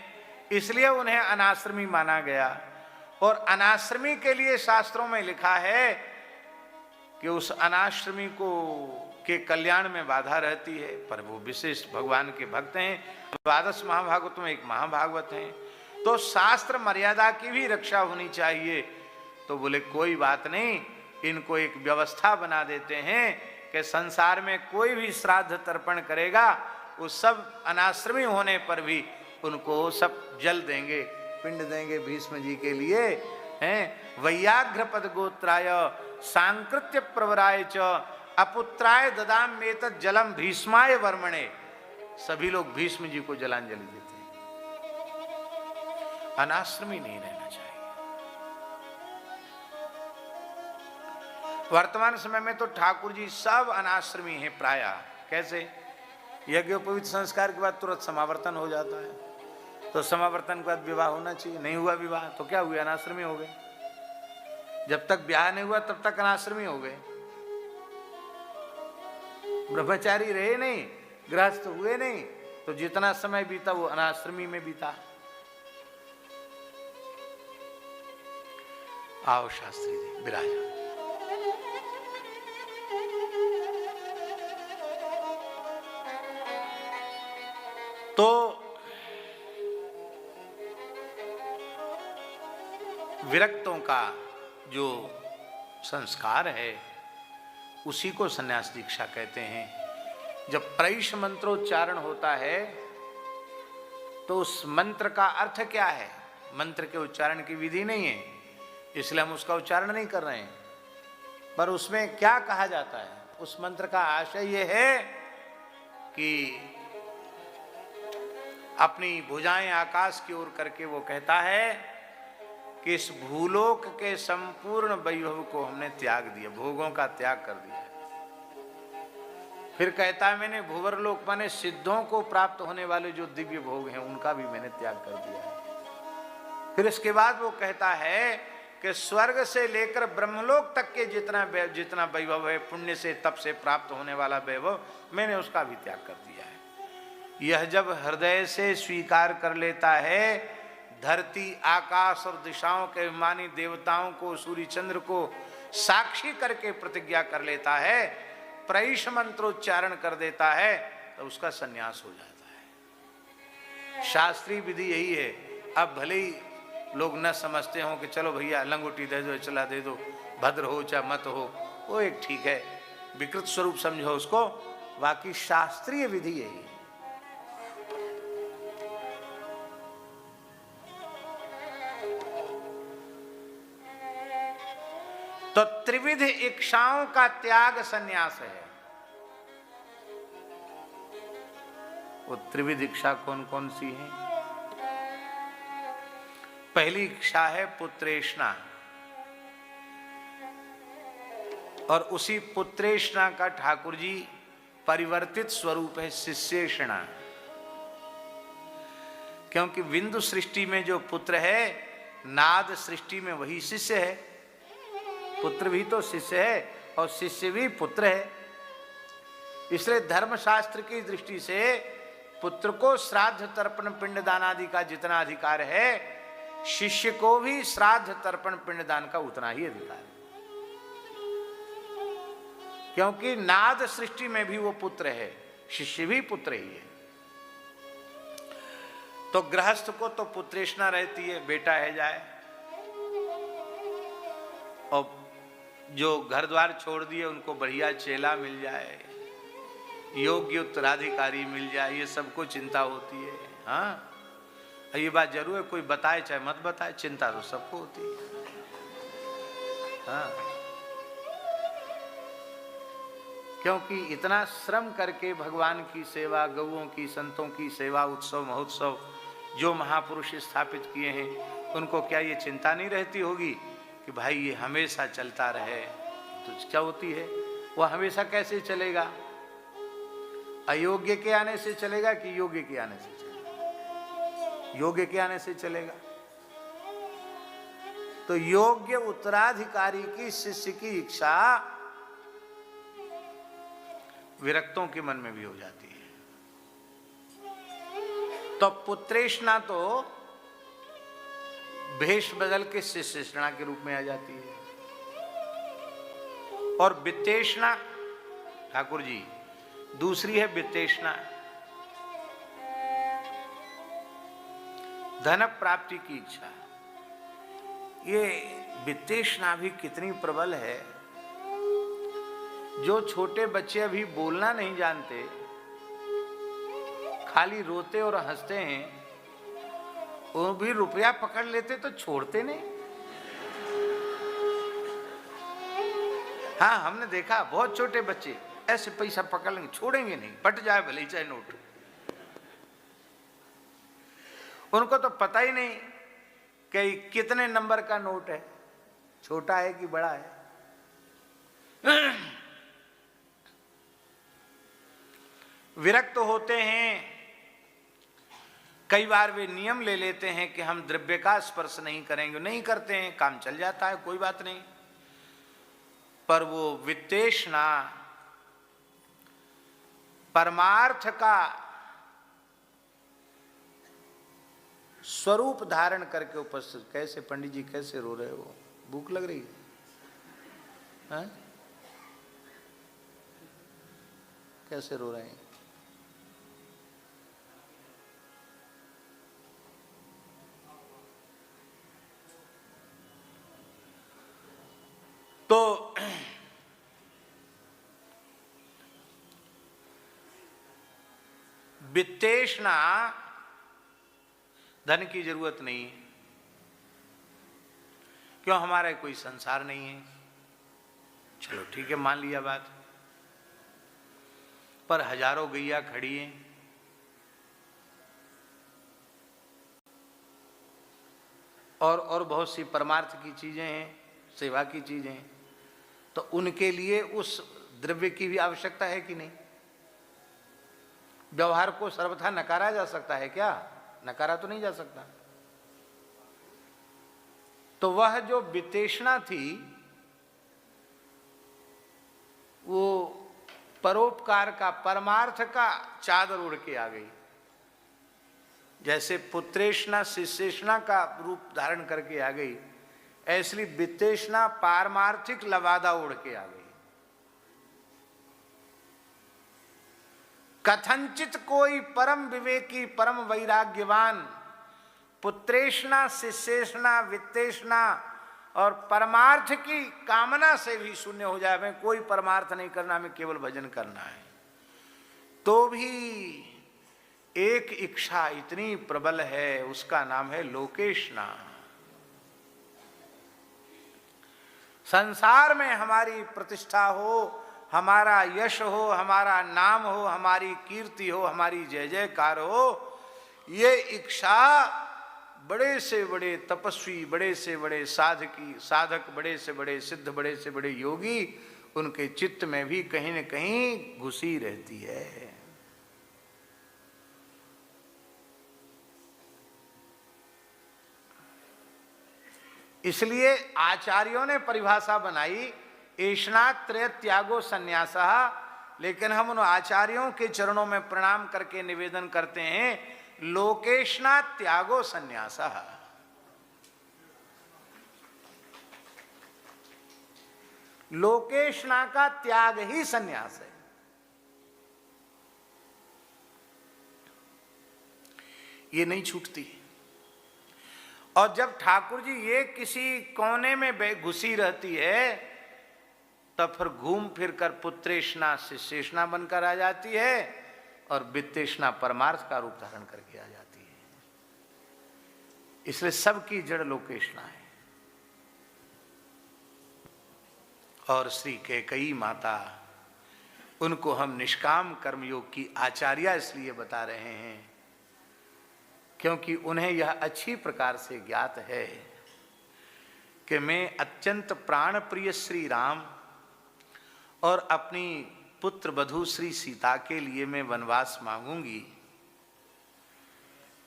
इसलिए उन्हें अनाश्रमी माना गया। और अनाश्रमी के लिए शास्त्रों में लिखा है कि उस अनाश्रमी को के कल्याण में बाधा रहती है, पर वो विशेष भगवान के भक्त हैं। 12 महाभागवत में एक महाभागवत हैं, तो शास्त्र मर्यादा की भी रक्षा होनी चाहिए। तो बोले कोई बात नहीं, इनको एक व्यवस्था बना देते हैं कि संसार में कोई भी श्राद्ध तर्पण करेगा, वो सब अनाश्रमी होने पर भी उनको सब जल देंगे, पिंड देंगे भीष्म जी के लिए हैं। वैयाघ्र पद गोत्राय सांकृत्य प्रवराय च अपुत्राय ददाम मेतत् जलम भीष्माय वर्मणे। सभी लोग भीष्म जी को जलांजलि देते हैं। अनाश्रमी नहीं रहना चाहिए। वर्तमान समय में तो ठाकुर जी सब अनाश्रमी हैं प्राय। कैसे? यज्ञोपवीत संस्कार के बाद तुरंत समावर्तन हो जाता है, तो समावर्तन के बाद विवाह होना चाहिए। नहीं हुआ विवाह तो क्या हुए? अनाश्रमी हो गए। जब तक ब्याह नहीं हुआ तब तक अनाश्रमी हो गए। ब्रह्मचारी रहे नहीं, गृहस्थ हुए नहीं, तो जितना समय बीता वो अनाश्रमी में बीता। आओ शास्त्री जी विराज। तो विरक्तों का जो संस्कार है उसी को संन्यास दीक्षा कहते हैं। जब प्रैष मंत्रोच्चारण होता है तो उस मंत्र का अर्थ क्या है? मंत्र के उच्चारण की विधि नहीं है, इसलिए हम उसका उच्चारण नहीं कर रहे हैं। पर उसमें क्या कहा जाता है? उस मंत्र का आशय यह है कि अपनी भुजाएं आकाश की ओर करके वो कहता है कि इस भूलोक के संपूर्ण वैभव को हमने त्याग दिया, भोगों का त्याग कर दिया। फिर कहता है मैंने भुवरलोक माने सिद्धों को प्राप्त होने वाले जो दिव्य भोग हैं उनका भी मैंने त्याग कर दिया है। फिर इसके बाद वो कहता है कि स्वर्ग से लेकर ब्रह्मलोक तक के जितना वैभव है, पुण्य से तप से प्राप्त होने वाला वैभव, मैंने उसका भी त्याग कर दिया है। यह जब हृदय से स्वीकार कर लेता है, धरती आकाश और दिशाओं के अभिमानी देवताओं को, सूर्य चंद्र को साक्षी करके प्रतिज्ञा कर लेता है, प्रैष मंत्रोच्चारण कर देता है, तो उसका संन्यास हो जाता है। शास्त्रीय विधि यही है। अब भले ही लोग न समझते हो कि चलो भैया लंगोटी दे दो, चला दे दो, भद्र हो चाहे मत हो, वो एक ठीक है, विकृत स्वरूप समझो उसको, बाकी शास्त्रीय विधि यही है। तो त्रिविध इच्छाओं का त्याग संन्यास है। वो त्रिविध इच्छा कौन कौन सी है? पहली इच्छा है पुत्रेष्णा, और उसी पुत्रेष्णा का ठाकुर जी परिवर्तित स्वरूप है शिष्येषणा। क्योंकि बिंदु सृष्टि में जो पुत्र है, नाद सृष्टि में वही शिष्य है। पुत्र भी तो शिष्य है और शिष्य भी पुत्र है। इसलिए धर्मशास्त्र की दृष्टि से पुत्र को श्राद्ध तर्पण पिंडदान आदि का जितना अधिकार है, शिष्य को भी श्राद्ध तर्पण पिंडदान का उतना ही अधिकार है। क्योंकि नाद सृष्टि में भी वो पुत्र है, शिष्य भी पुत्र ही है। तो गृहस्थ को तो पुत्रेष्णा रहती है, बेटा है जाए, और जो घर द्वार छोड़ दिए उनको बढ़िया चेला मिल जाए, योग्य उत्तराधिकारी मिल जाए, ये सबको चिंता होती है। हाँ, ये बात जरूर है, कोई बताए चाहे मत बताए, चिंता तो सबको होती है। हाँ, क्योंकि इतना श्रम करके भगवान की सेवा, गौओं की, संतों की सेवा, उत्सव महोत्सव जो महापुरुष स्थापित किए हैं, उनको क्या ये चिंता नहीं रहती होगी कि भाई ये हमेशा चलता रहे? तो क्या होती है, वो हमेशा कैसे चलेगा? अयोग्य के आने से चलेगा कि योग्य के आने से चलेगा? योग्य के आने से चलेगा। तो योग्य उत्तराधिकारी की, शिष्य की इच्छा विरक्तों के मन में भी हो जाती है। तो पुत्रेष्णा तो भेष बदल के शिष्येष्णा के रूप में आ जाती है। और वित्तेष्णा, ठाकुर जी, दूसरी है वित्तेष्णा, धन प्राप्ति की इच्छा। ये वित्तेष्णा भी कितनी प्रबल है। जो छोटे बच्चे अभी बोलना नहीं जानते, खाली रोते और हंसते हैं, वो भी रुपया पकड़ लेते तो छोड़ते नहीं। हाँ, हमने देखा बहुत छोटे बच्चे ऐसे पैसा पकड़ लेंगे, छोड़ेंगे नहीं, फट जाए भले ही चाहे नोट। उनको तो पता ही नहीं कि कितने नंबर का नोट है, छोटा है कि बड़ा है। विरक्त होते हैं। कई बार वे नियम ले लेते हैं कि हम द्रव्य का स्पर्श नहीं करेंगे, नहीं करते हैं, काम चल जाता है, कोई बात नहीं। पर वो वित्तेष्णा परमार्थ का स्वरूप धारण करके उपस्थित। कैसे पंडित जी, कैसे रो रहे हो? भूख लग रही है? कैसे रो रहे हैं? तो वित्तेष्णा, धन की जरूरत नहीं है, क्यों? हमारा कोई संसार नहीं है। चलो ठीक है, मान लिया बात। पर हजारों गैया खड़ी हैं, और बहुत सी परमार्थ की चीजें हैं, सेवा की चीजें हैं, तो उनके लिए उस द्रव्य की भी आवश्यकता है कि नहीं? व्यवहार को सर्वथा नकारा जा सकता है क्या? नकारा तो नहीं जा सकता। तो वह जो वित्तेष्णा थी, वो परोपकार का, परमार्थ का चादर उड़ के आ गई। जैसे पुत्रेष्णा शिष्येष्णा का रूप धारण करके आ गई, ऐसी वित्तेष्णा पारमार्थिक लवादा उड़ के आ गई। कथंचित कोई परम विवेकी, परम वैराग्यवान पुत्रेष्णा, शिष्येष्णा, वित्तेष्णा और परमार्थ की कामना से भी शून्य हो जाए, हमें कोई परमार्थ नहीं करना, हमें केवल भजन करना है, तो भी एक इच्छा इतनी प्रबल है, उसका नाम है लोकेष्णा। संसार में हमारी प्रतिष्ठा हो, हमारा यश हो, हमारा नाम हो, हमारी कीर्ति हो, हमारी जय जयकार हो, ये इच्छा बड़े से बड़े तपस्वी, बड़े से बड़े साधक, बड़े से बड़े सिद्ध, बड़े से बड़े योगी, उनके चित्त में भी कहीं न कहीं घुसी रहती है। इसलिए आचार्यों ने परिभाषा बनाई, ऐष्णात्रय त्यागो संन्यासः। लेकिन हम उन आचार्यों के चरणों में प्रणाम करके निवेदन करते हैं, लोकेष्णा त्यागो संन्यासः। लोकेशना का त्याग ही संन्यास है। ये नहीं छूटती। और जब ठाकुर जी ये किसी कोने में घुसी रहती है, तब फिर घूम फिर कर पुत्रेशना शिष्येशना बनकर आ जाती है और वित्तेशना परमार्थ का रूप धारण करके आ जाती है। इसलिए सबकी जड़ लोकेशना है। और श्री कैकेयी माता, उनको हम निष्काम कर्मयोग की आचार्या इसलिए बता रहे हैं क्योंकि उन्हें यह अच्छी प्रकार से ज्ञात है कि मैं अत्यंत प्राण प्रिय श्री राम और अपनी पुत्र वधू श्री सीता के लिए मैं वनवास मांगूंगी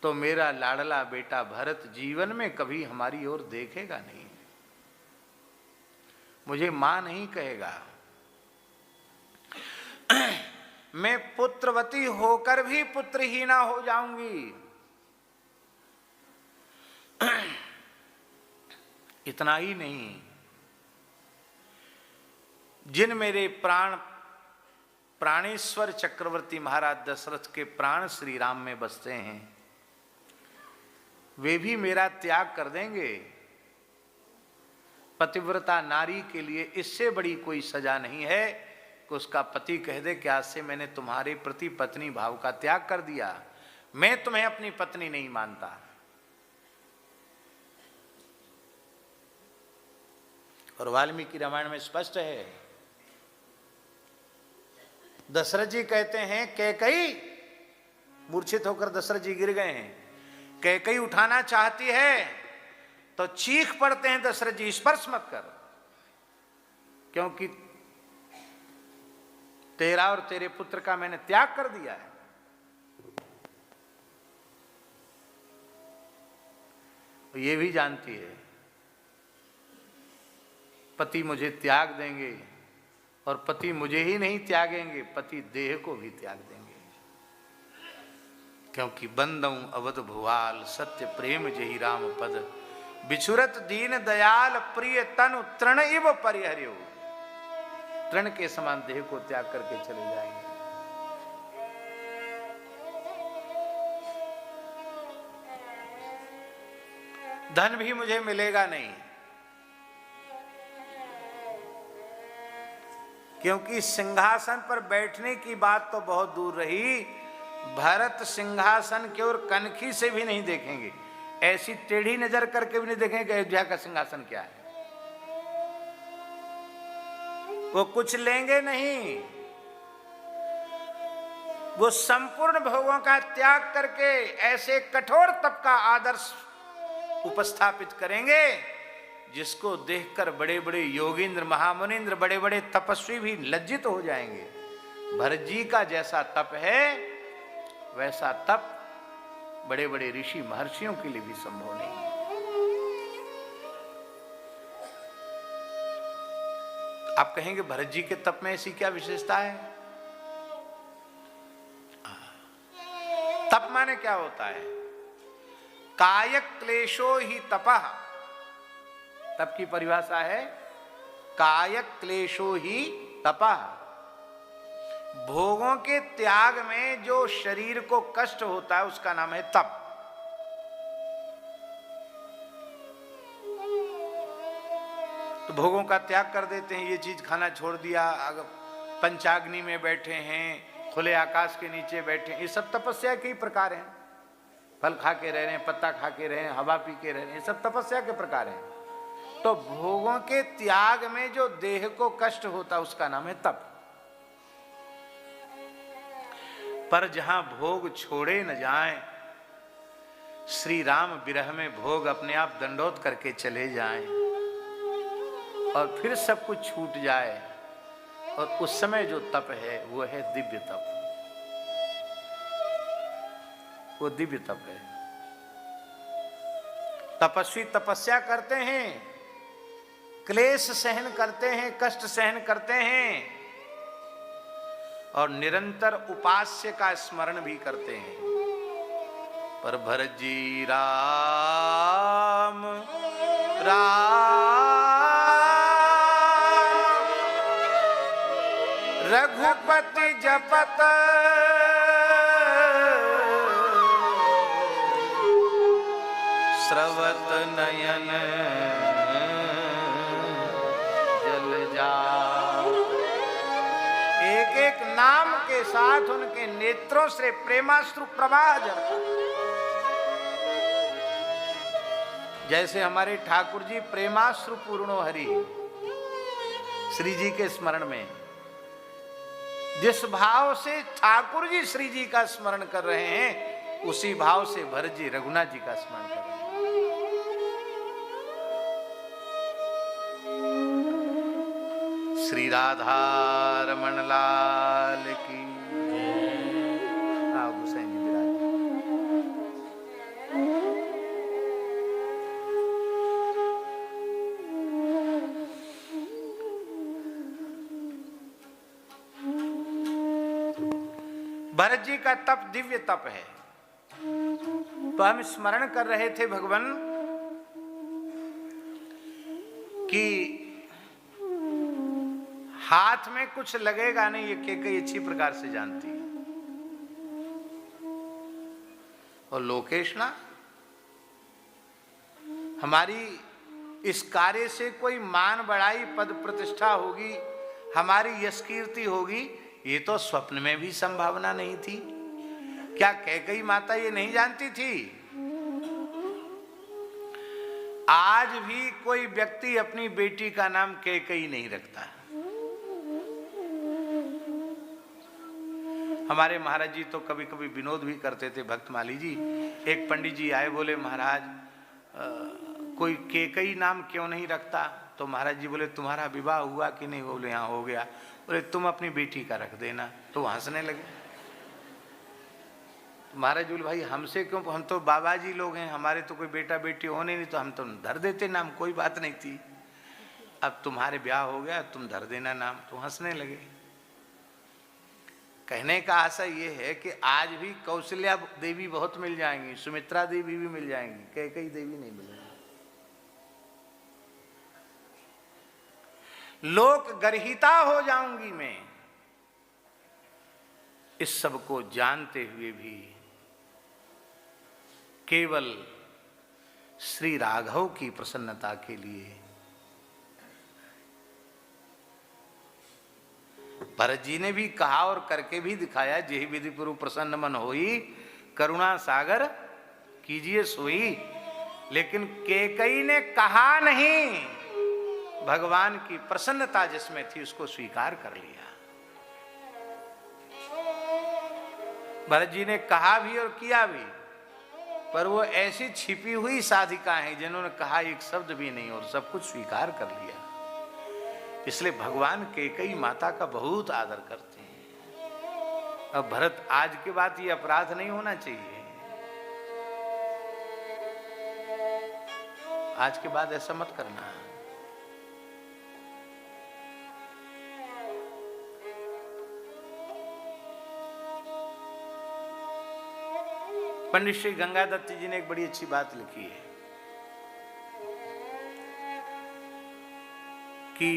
तो मेरा लाडला बेटा भरत जीवन में कभी हमारी ओर देखेगा नहीं, मुझे मां नहीं कहेगा। मैं पुत्रवती होकर भी पुत्रहीना हो जाऊंगी। इतना ही नहीं, जिन मेरे प्राणेश्वर चक्रवर्ती महाराज दशरथ के प्राण श्री राम में बसते हैं, वे भी मेरा त्याग कर देंगे। पतिव्रता नारी के लिए इससे बड़ी कोई सजा नहीं है कि उसका पति कह दे कि आज से मैंने तुम्हारे प्रति पत्नी भाव का त्याग कर दिया, मैं तुम्हें अपनी पत्नी नहीं मानता। और वाल्मीकि रामायण में स्पष्ट है, दशरथ जी कहते हैं कैकेयी, मूर्छित होकर दशरथ जी गिर गए हैं, कैकेयी उठाना चाहती है तो चीख पड़ते हैं दशरथ जी, स्पर्श मत कर, क्योंकि तेरा और तेरे पुत्र का मैंने त्याग कर दिया है। ये भी जानती है पति मुझे त्याग देंगे, और पति मुझे ही नहीं त्यागेंगे, पति देह को भी त्याग देंगे, क्योंकि बंदऊं अवध भुवाल सत्य प्रेम जही राम पद, बिछुरत दीन दयाल प्रिय तनु तृण इव परिहर्यो। तृण के समान देह को त्याग करके चले जाएंगे। धन भी मुझे मिलेगा नहीं, क्योंकि सिंहासन पर बैठने की बात तो बहुत दूर रही, भरत सिंहासन की ओर कनखी से भी नहीं देखेंगे, ऐसी टेढ़ी नजर करके भी नहीं देखेंगे अयोध्या का सिंहासन क्या है। वो कुछ लेंगे नहीं, वो संपूर्ण भोगों का त्याग करके ऐसे कठोर तप का आदर्श उपस्थापित करेंगे जिसको देखकर बड़े बड़े योगींद्र महामुनिंद्र बड़े बड़े तपस्वी भी लज्जित हो जाएंगे। भरत जी का जैसा तप है वैसा तप बड़े बड़े ऋषि महर्षियों के लिए भी संभव नहीं है। आप कहेंगे भरत जी के तप में ऐसी क्या विशेषता है? तप माने क्या होता है? कायक क्लेशो ही तपः। तप की परिभाषा है कायक क्लेशो ही तपः। भोगों के त्याग में जो शरीर को कष्ट होता है उसका नाम है तप। तो भोगों का त्याग कर देते हैं, ये चीज खाना छोड़ दिया, अगर पंचाग्नि में बैठे हैं, खुले आकाश के नीचे बैठे हैं, ये सब तपस्या के ही प्रकार हैं। फल खा के रह रहे हैं, पत्ता खा के रह रहे हैं, हवा पी के रह रहे हैं, ये सब तपस्या के प्रकार हैं। तो भोगों के त्याग में जो देह को कष्ट होता है उसका नाम है तप। पर जहां भोग छोड़े न जाएं, श्री राम विरह में भोग अपने आप दंडोत करके चले जाएं और फिर सब कुछ छूट जाए, और उस समय जो तप है वो है दिव्य तप। वो दिव्य तप है। तपस्वी तपस्या करते हैं, क्लेश सहन करते हैं, कष्ट सहन करते हैं, और निरंतर उपास्य का स्मरण भी करते हैं। पर भरत जी राम राम रघुपति जपत स्रवत नयन जल जा। एक एक नाम के साथ उनके नेत्रों से प्रेमाश्रु प्रवाह झरता। जैसे हमारे ठाकुर जी प्रेमाश्रु पूर्णो हरि, श्री जी के स्मरण में जिस भाव से ठाकुर जी श्री जी का स्मरण कर रहे हैं, उसी भाव से भरत जी रघुनाथ जी का स्मरण कर रहे हैं। श्री राधा रमण लाल की। आओ हुसैन जी विराज। भरत जी का तप दिव्य तप है। तो हम स्मरण कर रहे थे भगवान कि हाथ में कुछ लगेगा नहीं, ये कैकेयी अच्छी प्रकार से जानती है। और लोकेश ना, हमारी इस कार्य से कोई मान बढ़ाई, पद प्रतिष्ठा होगी, हमारी यश कीर्ति होगी, ये तो स्वप्न में भी संभावना नहीं थी। क्या कैकेयी माता ये नहीं जानती थी? आज भी कोई व्यक्ति अपनी बेटी का नाम कैकेयी नहीं रखता। हमारे महाराज जी तो कभी कभी विनोद भी करते थे, भक्तमाली जी। एक पंडित जी आए, बोले महाराज कोई कैकेयी नाम क्यों नहीं रखता? तो महाराज जी बोले तुम्हारा विवाह हुआ कि नहीं? बोले हाँ हो गया। बोले तुम अपनी बेटी का रख देना। तो हंसने लगे। महाराज बोले भाई हमसे क्यों, हम तो बाबा जी लोग हैं, हमारे तो कोई बेटा बेटी होने नहीं, तो हम तो धर देते नाम, कोई बात नहीं थी। अब तुम्हारे ब्याह हो गया, तुम धर देना नाम। तो हंसने लगे। कहने का आशय ये है कि आज भी कौशल्या देवी बहुत मिल जाएंगी, सुमित्रा देवी भी मिल जाएंगी, कैकेयी देवी नहीं मिलेंगी। लोक गर्हिता हो जाऊंगी मैं, इस सब को जानते हुए भी केवल श्री राघव की प्रसन्नता के लिए भरत जी ने भी कहा और करके भी दिखाया, जेहि विधि पुरु प्रसन्न मन होई, करुणा सागर कीजिए सोई। लेकिन कैकेयी ने कहा नहीं, भगवान की प्रसन्नता जिसमें थी उसको स्वीकार कर लिया। भरत जी ने कहा भी और किया भी, पर वो ऐसी छिपी हुई साधिका हैं जिन्होंने कहा एक शब्द भी नहीं और सब कुछ स्वीकार कर लिया। इसलिए भगवान कैकेयी माता का बहुत आदर करते हैं। अब भरत, आज के बाद ये अपराध नहीं होना चाहिए। आज के बाद ऐसा मत करना। पंडित श्री गंगादत्त जी ने एक बड़ी अच्छी बात लिखी है कि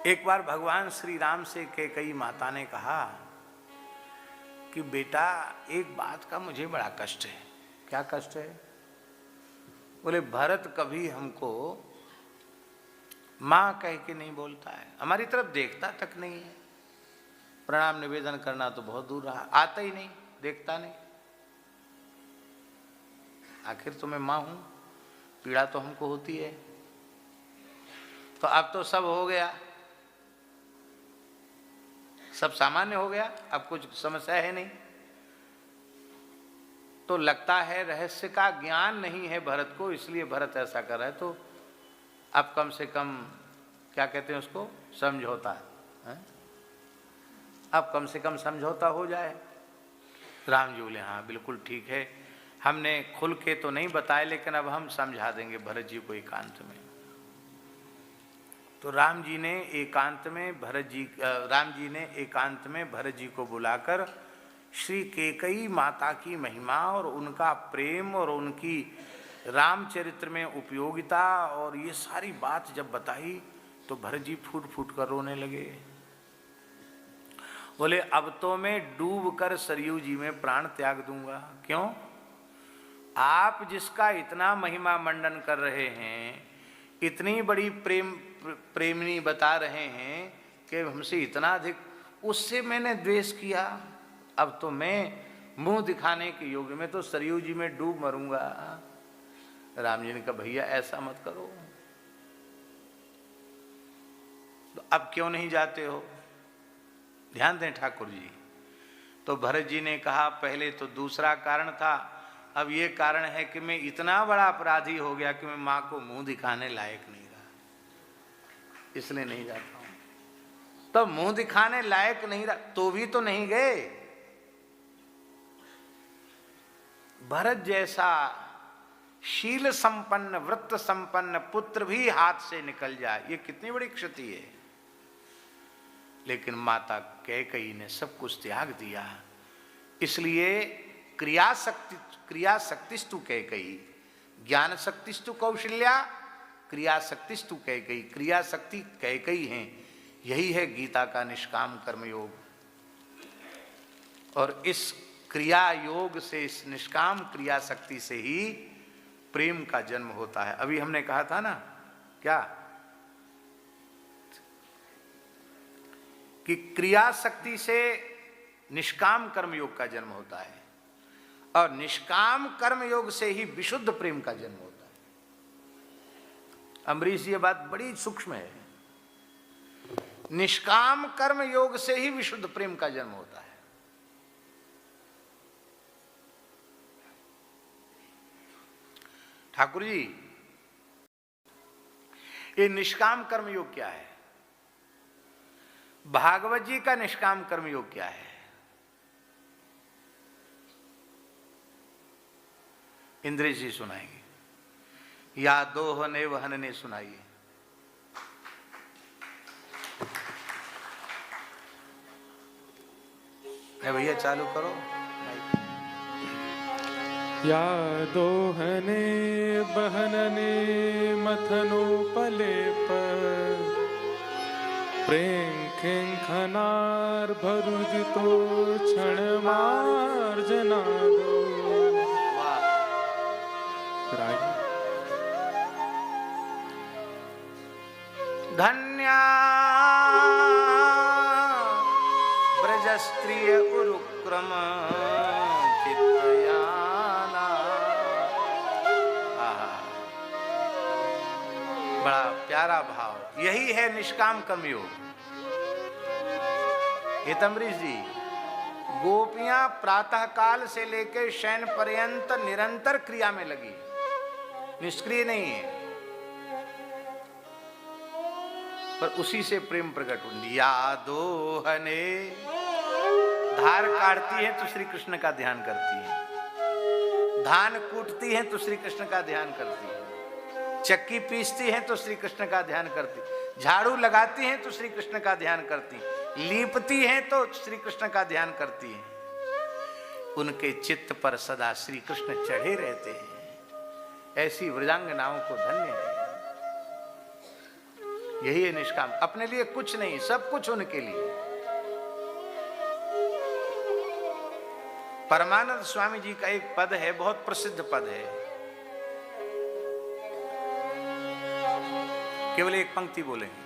एक बार भगवान श्री राम से कैकेयी माता ने कहा कि बेटा एक बात का मुझे बड़ा कष्ट है। क्या कष्ट है? बोले भरत कभी हमको माँ कह के नहीं बोलता है, हमारी तरफ देखता तक नहीं है, प्रणाम निवेदन करना तो बहुत दूर रहा, आता ही नहीं, देखता नहीं। आखिर तो मैं माँ हूं, पीड़ा तो हमको होती है। तो अब तो सब हो गया, सब सामान्य हो गया, अब कुछ समस्या है नहीं। तो लगता है रहस्य का ज्ञान नहीं है भरत को, इसलिए भरत ऐसा कर रहा है। तो अब कम से कम क्या कहते हैं उसको, समझौता है? अब कम से कम समझौता हो जाए। राम जी बोले हाँ बिल्कुल ठीक है, हमने खुल के तो नहीं बताया, लेकिन अब हम समझा देंगे भरत जी को एकांत में। तो राम जी ने एकांत में भरत जी को बुलाकर श्री कैकेयी माता की महिमा और उनका प्रेम और उनकी रामचरित्र में उपयोगिता और ये सारी बात जब बताई, तो भरत जी फूट फूट कर रोने लगे। बोले अब तो मैं डूब कर सरयू जी में प्राण त्याग दूंगा। क्यों? आप जिसका इतना महिमा मंडन कर रहे हैं, इतनी बड़ी प्रेमनी बता रहे हैं कि हमसे इतना अधिक, उससे मैंने द्वेष किया, अब तो मैं मुंह दिखाने के योग्य में तो सरयू जी में डूब मरूंगा। राम जी ने कहा भैया ऐसा मत करो, तो अब क्यों नहीं जाते हो? ध्यान दें ठाकुर जी। तो भरत जी ने कहा पहले तो दूसरा कारण था, अब ये कारण है कि मैं इतना बड़ा अपराधी हो गया कि मैं मां को मुंह दिखाने लायक नहीं रहा, इसलिए नहीं जाता हूं। तो मुंह दिखाने लायक नहीं रहा तो भी तो नहीं गए। भरत जैसा शील संपन्न वृत्त संपन्न पुत्र भी हाथ से निकल जाए, ये कितनी बड़ी क्षति है। लेकिन माता कैकेयी ने सब कुछ त्याग दिया, इसलिए क्रिया शक्तिस्तु कैकेयी, ज्ञान शक्तिस्तु कौशल्या, क्रिया शक्तिस्तु कैकेयी। क्रिया शक्ति कैकेयी है, यही है गीता का निष्काम कर्म योग। और इस क्रिया योग से, इस निष्काम क्रिया शक्ति से ही प्रेम का जन्म होता है। अभी हमने कहा था ना क्या कि क्रिया शक्ति से निष्काम कर्म योग का जन्म होता है, और निष्काम कर्म योग से ही विशुद्ध प्रेम का जन्म होता है। अम्बरीश ये बात बड़ी सूक्ष्म है। निष्काम कर्म योग से ही विशुद्ध प्रेम का जन्म होता है। ठाकुर जी, ये निष्काम कर्म योग क्या है? भागवत जी का निष्काम कर्म योग क्या है? इंद्रेश जी सुनाएंगे या दोहने वहन ने सुनाइए। भैया चालू करो। या दोहने बहनने मथनो पले पर प्रेम खिंखनार भरुज तो क्षण मार जना दो। धन्या ब्रजस्त्रिय उरुक्रम चित्तयाना। बड़ा प्यारा भाव, यही है निष्काम कर्मयोग। हितम्बरीश जी, गोपियां प्रातः काल से लेकर शयन पर्यंत निरंतर क्रिया में लगी, निष्क्रिय नहीं है, पर उसी से प्रेम प्रकट हो। यादोहने, धार काटती है तो श्री कृष्ण का ध्यान करती है, धान कूटती है तो श्री कृष्ण का ध्यान करती है, चक्की पीसती है तो श्री कृष्ण का ध्यान करती, झाड़ू लगाती है तो श्री कृष्ण का ध्यान करती, लीपती है तो श्री कृष्ण का ध्यान करती है। उनके चित्त पर सदा श्री कृष्ण चढ़े रहते हैं। ऐसी व्रजांगनाओं को धन्य है। यही है निष्काम, अपने लिए कुछ नहीं, सब कुछ उनके लिए। परमानंद स्वामी जी का एक पद है, बहुत प्रसिद्ध पद है, केवल एक पंक्ति बोलेंगे।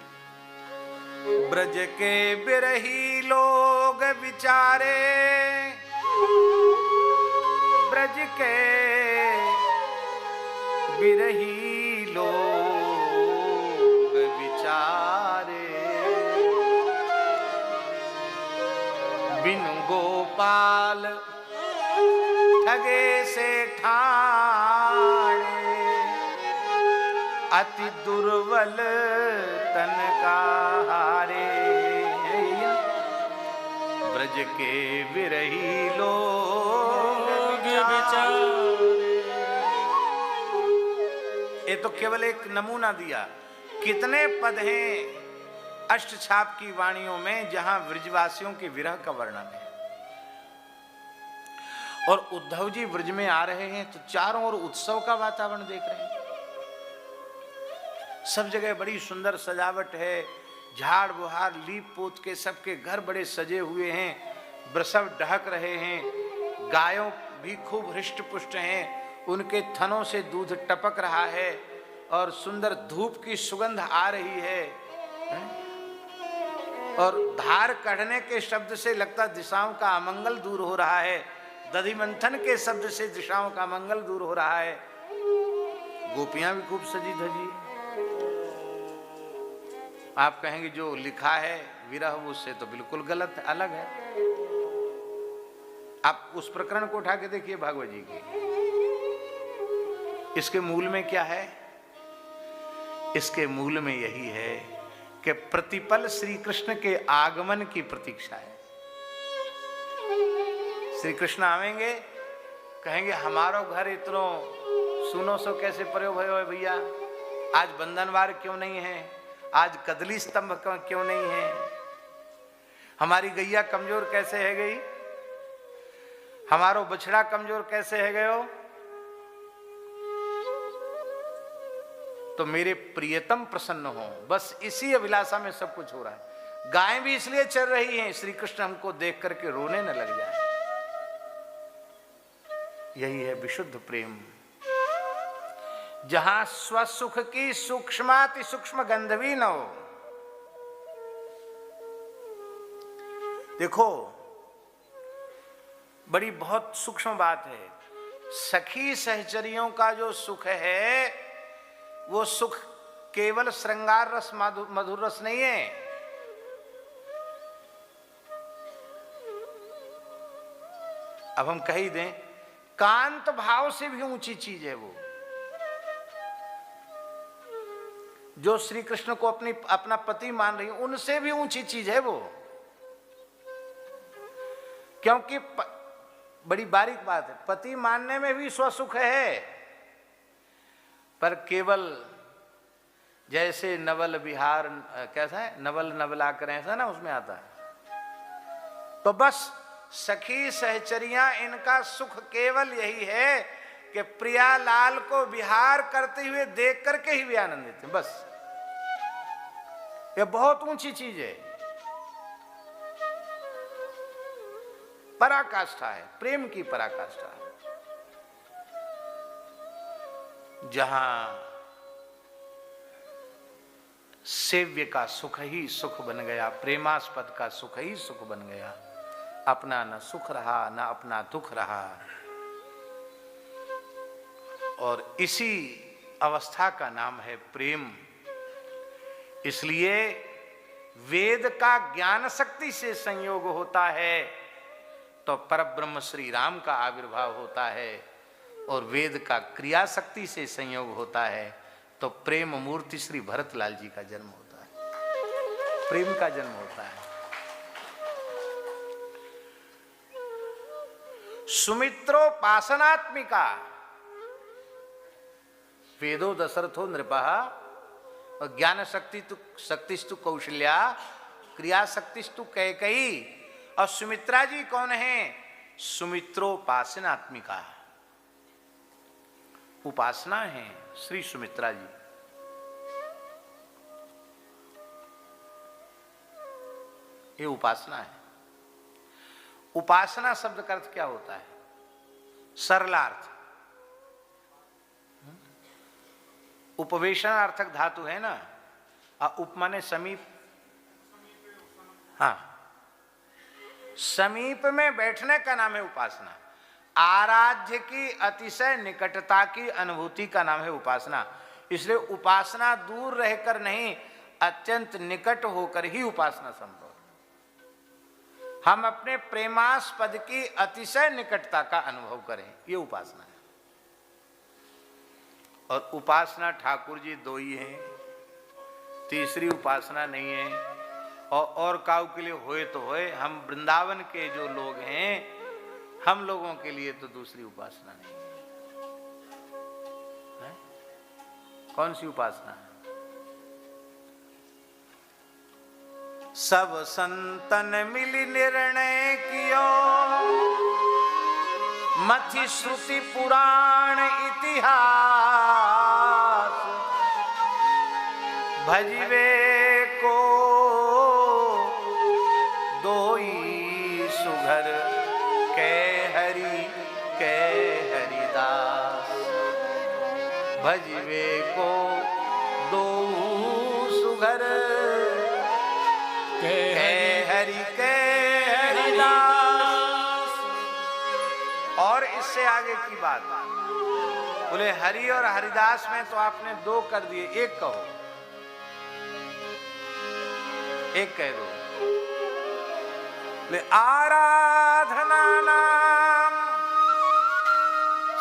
ब्रज के बिरही लोग विचारे, ब्रज के बिरही लोग विचारे, बिनु गोपाल ठगे से ठाणे, अति दुर्बल तन का हारे। ब्रज के विरही लोग विचारे। ये तो केवल एक नमूना दिया, कितने पद हैं अष्टछाप की वाणियों में जहां ब्रजवासियों के विरह का वर्णन है। और उद्धव जी ब्रज में आ रहे हैं तो चारों ओर उत्सव का वातावरण देख रहे हैं। सब जगह बड़ी सुंदर सजावट है, झाड़ बुहार लीप पोत के सबके घर बड़े सजे हुए हैं, वृषभ ढहक रहे हैं, गायों भी खूब हृष्ट पुष्ट हैं, उनके थनों से दूध टपक रहा है और सुंदर धूप की सुगंध आ रही है, और धार कढ़ने के शब्द से लगता दिशाओं का अमंगल दूर हो रहा है, दधि मंथन के शब्द से दिशाओं का मंगल दूर हो रहा है। गोपियां भी खूब सजी धजी। आप कहेंगे जो लिखा है विरह उससे तो बिल्कुल गलत है, अलग है। आप उस प्रकरण को उठा के देखिए भागवत जी के, इसके मूल में क्या है? इसके मूल में यही है कि प्रतिपल श्री कृष्ण के आगमन की प्रतीक्षा है। श्री कृष्ण आवेंगे, कहेंगे हमारो घर इतनो सुनो सो कैसे प्रयोग भयो है भैया, आज बंधनवार क्यों नहीं है, आज कदली स्तंभ क्यों नहीं है, हमारी गैया कमजोर कैसे है गई, हमारो बछड़ा कमजोर कैसे है गयो। तो मेरे प्रियतम प्रसन्न हो, बस इसी अभिलाषा में सब कुछ हो रहा है। गायें भी इसलिए चल रही हैं श्री कृष्ण हमको देख करके रोने न लग जाए। यही है विशुद्ध प्रेम, जहां स्वसुख की सूक्ष्माति सूक्ष्म गंध भी न हो। देखो बड़ी बहुत सूक्ष्म बात है, सखी सहचरियों का जो सुख है वो सुख केवल श्रृंगार रस मधुर रस नहीं है। अब हम कह ही दें, कांत भाव से भी ऊंची चीज है वो, जो श्री कृष्ण को अपना पति मान रही है, उनसे भी ऊंची चीज है वो। क्योंकि बड़ी बारीक बात है, पति मानने में भी स्वसुख है, पर केवल जैसे नवल विहार कैसा है, नवल नवला करें ऐसा ना, उसमें आता है। तो बस सखी सहचरियां इनका सुख केवल यही है कि प्रियालाल को विहार करते हुए देख करके ही वे आनंदित हैं, बस। यह बहुत ऊंची चीज है, पराकाष्ठा है, प्रेम की पराकाष्ठा है। जहां सेव्य का सुख ही सुख बन गया, प्रेमास्पद का सुख ही सुख बन गया, अपना न सुख रहा न अपना दुख रहा। और इसी अवस्था का नाम है प्रेम। इसलिए वेद का ज्ञान शक्ति से संयोग होता है तो परब्रह्म श्री राम का आविर्भाव होता है, और वेद का क्रिया शक्ति से संयोग होता है तो प्रेम मूर्ति श्री भरतलाल जी का जन्म होता है, प्रेम का जन्म होता है। सुमित्रोपासनात्मिका वेदो दशरथो नृपः और ज्ञान शक्तिस्तु कौशल्या, क्रिया शक्तिस्तु कैकेयी। और सुमित्रा जी कौन है? सुमित्रोपासनात्मिका, उपासना है श्री सुमित्रा जी। ये उपासना है। उपासना शब्द का अर्थ क्या होता है? सरलार्थ, उपवेशनार्थक धातु है ना, उपमाने समीप। हाँ, समीप में बैठने का नाम है उपासना। आराध्य की अतिशय निकटता की अनुभूति का नाम है उपासना। इसलिए उपासना दूर रहकर नहीं, अत्यंत निकट होकर ही उपासना संभव। हम अपने प्रेमास्पद की अतिशय निकटता का अनुभव करें, ये उपासना है। और उपासना ठाकुर जी दो ही हैं, तीसरी उपासना नहीं है। और काऊ के लिए होए तो होए, हम वृंदावन के जो लोग हैं, हम लोगों के लिए तो दूसरी उपासना नहीं है। कौन सी उपासना है? सब संतन मिली निर्णय कियो, मथि श्रुति पुराण इतिहास, भजिवे को दोई सुघर कै हरिदास। भजिवे को दो सुघर कै हरिदास। और इससे आगे की बात बोले हरि और हरिदास में तो आपने दो कर दिए, एक कहो, एक कह दो। बोले आराधना नाम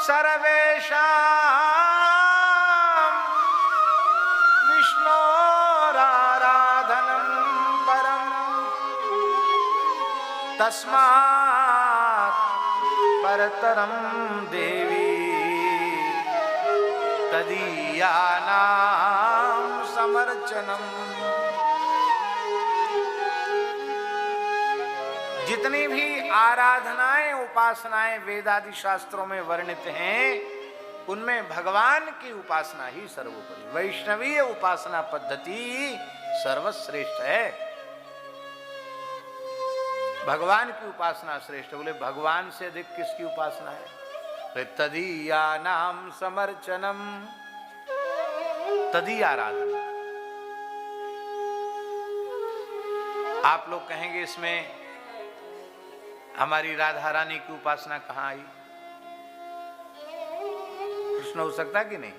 सर्वेषां विष्णोराराधनं परम तस्मात् परतरं देवी तदीयानां समर्चनम्। जितनी भी आराधनाएं उपासनाएं वेदादि शास्त्रों में वर्णित हैं उनमें भगवान की उपासना ही सर्वोपरि, वैष्णवीय उपासना पद्धति सर्वश्रेष्ठ है। भगवान की उपासना श्रेष्ठ। बोले भगवान से अधिक किसकी उपासना है? तदीया नाम समर्चनम, तदी आराधना। आप लोग कहेंगे इसमें हमारी राधा रानी की उपासना कहां आई? प्रश्न हो सकता कि नहीं?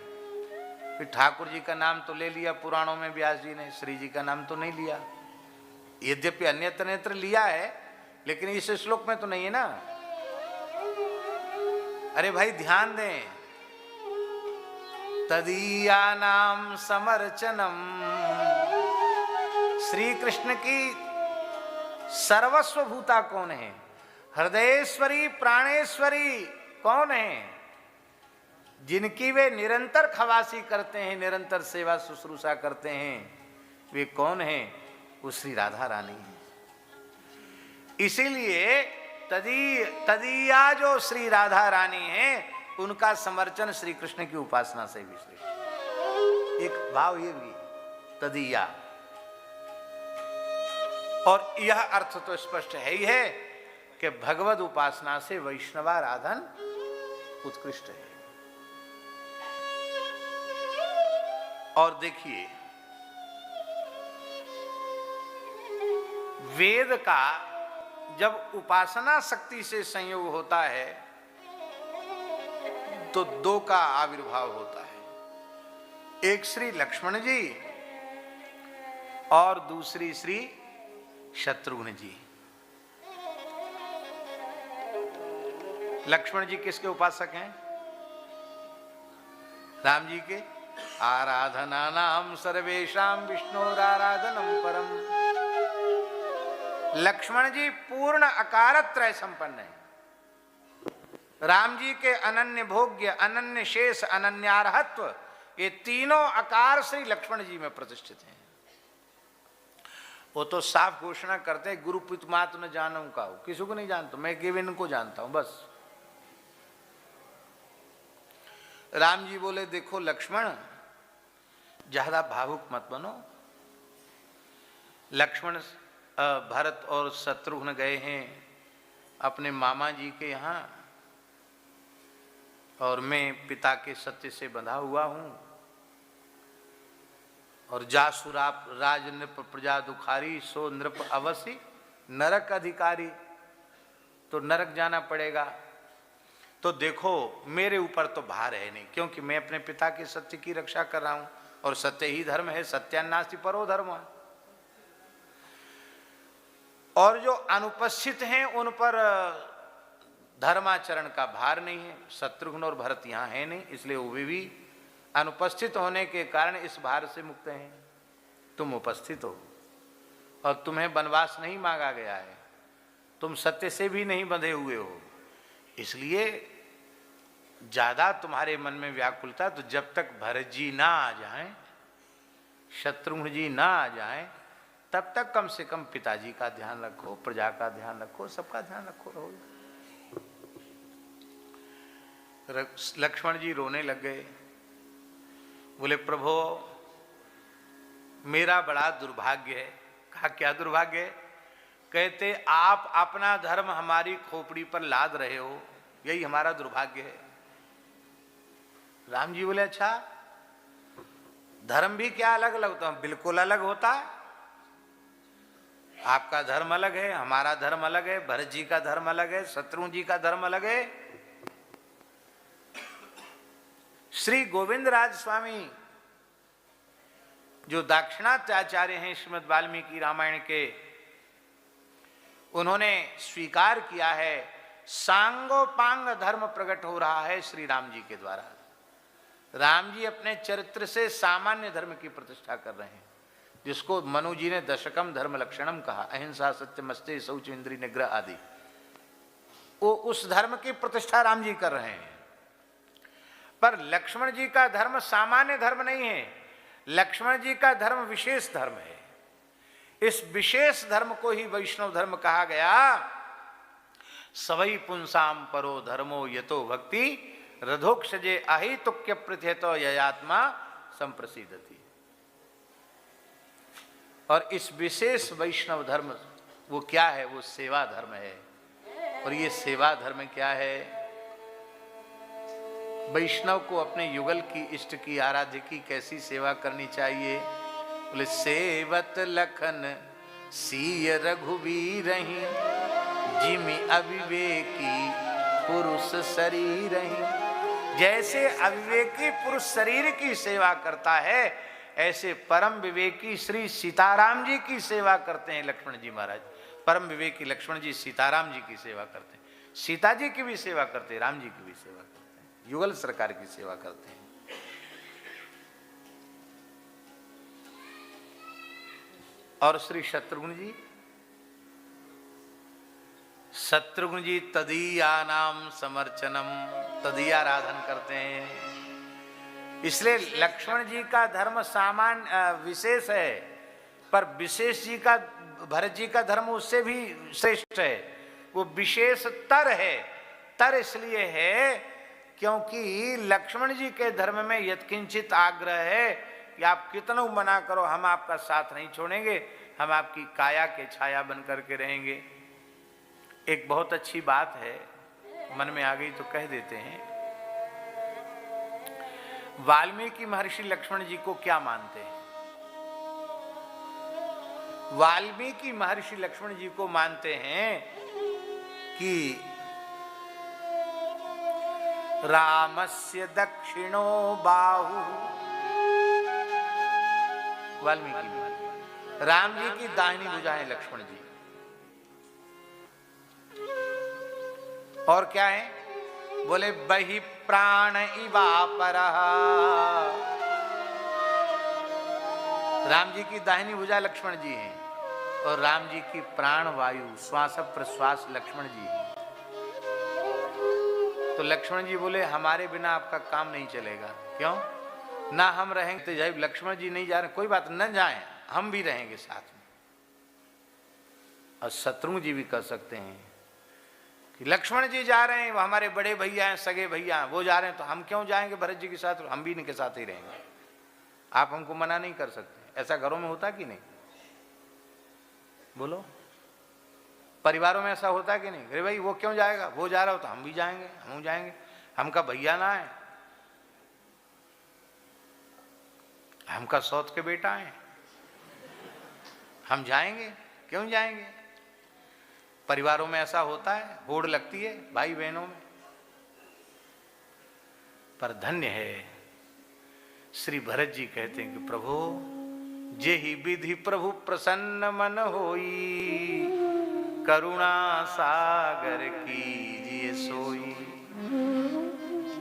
फिर ठाकुर जी का नाम तो ले लिया पुराणों में व्यास जी ने, श्री जी का नाम तो नहीं लिया। यद्यपि अन्यत्र नेत्र लिया है लेकिन इस श्लोक में तो नहीं है ना। अरे भाई ध्यान दें, तदीया नाम समर्चनम, श्री कृष्ण की सर्वस्व भूता कौन है? हृदयेश्वरी प्राणेश्वरी कौन है? जिनकी वे निरंतर खवासी करते हैं, निरंतर सेवा शुश्रूषा करते हैं, वे कौन है? वो श्री राधा रानी है। इसीलिए तदीया जो श्री राधा रानी है उनका समर्चन श्री कृष्ण की उपासना से भी श्रेष्ठ। एक भाव ये भी तदीया, और यह अर्थ तो स्पष्ट है ही है कि भगवद उपासना से वैष्णवाराधन उत्कृष्ट है। और देखिए वेद का जब उपासना शक्ति से संयोग होता है तो दो का आविर्भाव होता है, एक श्री लक्ष्मण जी और दूसरी श्री शत्रुघ्न जी। लक्ष्मण जी किसके उपासक हैं? राम जी के। आराधना नाम सर्वेषां विष्णोराराधनम परम। लक्ष्मण जी पूर्ण अकारत्रय संपन्न है। राम जी के अनन्य भोग्य, अनन्य शेष, अनन्यार्हत्व, ये तीनों आकार श्री लक्ष्मण जी में प्रतिष्ठित हैं। वो तो साफ घोषणा करते हैं गुरु पितुमात न जानूं का, किसी को नहीं जानता, मैं केवल इनको जानता हूं बस। राम जी बोले देखो लक्ष्मण ज्यादा भावुक मत बनो। लक्ष्मण भरत और शत्रुघ्न गए हैं अपने मामा जी के यहाँ, और मैं पिता के सत्य से बंधा हुआ हूँ, और जासुराप राज नृप प्रजा दुखारी, सो नृप अवश्य नरक अधिकारी, तो नरक जाना पड़ेगा। तो देखो मेरे ऊपर तो भार है नहीं, क्योंकि मैं अपने पिता के सत्य की रक्षा कर रहा हूँ, और सत्य ही धर्म है, सत्यान्नास्ति परो धर्म। और जो अनुपस्थित हैं उन पर धर्माचरण का भार नहीं है। शत्रुघ्न और भरत यहाँ है नहीं, इसलिए वे भी अनुपस्थित होने के कारण इस भार से मुक्त हैं। तुम उपस्थित हो और तुम्हें वनवास नहीं मांगा गया है, तुम सत्य से भी नहीं बंधे हुए हो, इसलिए ज्यादा तुम्हारे मन में व्याकुलता। तो जब तक भरत जी ना आ जाएं, शत्रुघ्न जी ना आ जाएं, तब तक कम से कम पिताजी का ध्यान रखो, प्रजा का ध्यान रखो, सबका ध्यान रखो। रहो। लक्ष्मण जी रोने लग गए, बोले प्रभो मेरा बड़ा दुर्भाग्य है। कहा क्या दुर्भाग्य है? कहते आप अपना धर्म हमारी खोपड़ी पर लाद रहे हो, यही हमारा दुर्भाग्य है। राम जी बोले अच्छा धर्म भी क्या अलग अलग होता है? बिल्कुल अलग होता है। आपका धर्म अलग है, हमारा धर्म अलग है, भरत जी का धर्म अलग है, शत्रुघ्न जी का धर्म अलग है। श्री गोविंद राज स्वामी जो दाक्षिणात्याचार्य हैं श्रीमद् वाल्मीकि रामायण के, उन्होंने स्वीकार किया है सांगोपांग धर्म प्रकट हो रहा है श्री राम जी के द्वारा। राम जी अपने चरित्र से सामान्य धर्म की प्रतिष्ठा कर रहे हैं, जिसको मनु जी ने दशकम धर्म लक्षणम कहा, अहिंसा सत्यमस्ते शौच इंद्रिय निग्रह आदि। वो उस धर्म की प्रतिष्ठा राम जी कर रहे हैं। पर लक्ष्मण जी का धर्म सामान्य धर्म नहीं है, लक्ष्मण जी का धर्म विशेष धर्म है। इस विशेष धर्म को ही वैष्णव धर्म कहा गया। सवै पुंसाम परो धर्मो यतो भक्ति रथोक्षजे अहितुक्य प्रथेतो ययात्मा संप्रसिद्धति। और इस विशेष वैष्णव धर्म वो क्या है? वो सेवा धर्म है। और ये सेवा धर्म क्या है? वैष्णव को अपने युगल की, इष्ट की, आराध्य की कैसी सेवा करनी चाहिए? बोले सेवत लखन सीय रघुवीर जिमि अविवेकी पुरुष शरीर। जैसे अविवेकी पुरुष शरीर की सेवा करता है, ऐसे परम विवेकी श्री सीताराम जी की सेवा करते हैं लक्ष्मण जी महाराज। परम विवेकी लक्ष्मण जी सीताराम जी की सेवा करते हैं, सीता जी की भी सेवा करते हैं, राम जी की भी सेवा करते हैं, युगल सरकार की सेवा करते हैं। और श्री शत्रुघ्न जी तदीया नाम समर्चनम, तदीयाराधन करते हैं। इसलिए लक्ष्मण जी का धर्म सामान्य विशेष है, पर विशेष जी का, भरत जी का धर्म उससे भी श्रेष्ठ है। वो विशेष तर है। तर इसलिए है क्योंकि लक्ष्मण जी के धर्म में यत्किंचित आग्रह है कि आप कितना मना करो, हम आपका साथ नहीं छोड़ेंगे, हम आपकी काया के छाया बन करके रहेंगे। एक बहुत अच्छी बात है, मन में आ गई तो कह देते हैं। वाल्मीकि महर्षि लक्ष्मण जी को क्या मानते हैं? वाल्मीकि महर्षि लक्ष्मण जी को मानते हैं कि रामस्य दक्षिणो बाहु, वाल्मीकि राम जी की दाहिनी भुजा है लक्ष्मण जी। और क्या है? बोले बहि प्राण इवापरः। राम जी की दाहिनी भुजा लक्ष्मण जी हैं और राम जी की प्राण वायु, श्वास प्रश्वास लक्ष्मण जी हैं। तो लक्ष्मण जी बोले हमारे बिना आपका काम नहीं चलेगा। क्यों? ना हम रहेंगे तो जब लक्ष्मण जी नहीं जा रहे, कोई बात न जाएं, हम भी रहेंगे साथ में। और शत्रुघ्न जी भी कर सकते हैं कि लक्ष्मण जी जा रहे हैं, वो हमारे बड़े भैया हैं, सगे भैया हैं, वो जा रहे हैं तो हम क्यों जाएंगे भरत जी के साथ? हम भी इनके साथ ही रहेंगे। आप हमको मना नहीं कर सकते। ऐसा घरों में होता कि नहीं? बोलो, परिवारों में ऐसा होता कि नहीं? अरे भाई वो क्यों जाएगा, वो जा रहा हो तो हम भी जाएंगे, हम जाएंगे, हमका भैया ना है, हमका सौत के बेटा है, हम जाएंगे, क्यों जाएंगे? परिवारों में ऐसा होता है, होड़ लगती है भाई बहनों में। पर धन्य है श्री भरत जी कहते हैं कि प्रभु जेहि विधि प्रभु प्रसन्न मन होई, करुणा सागर कीजिए सोई।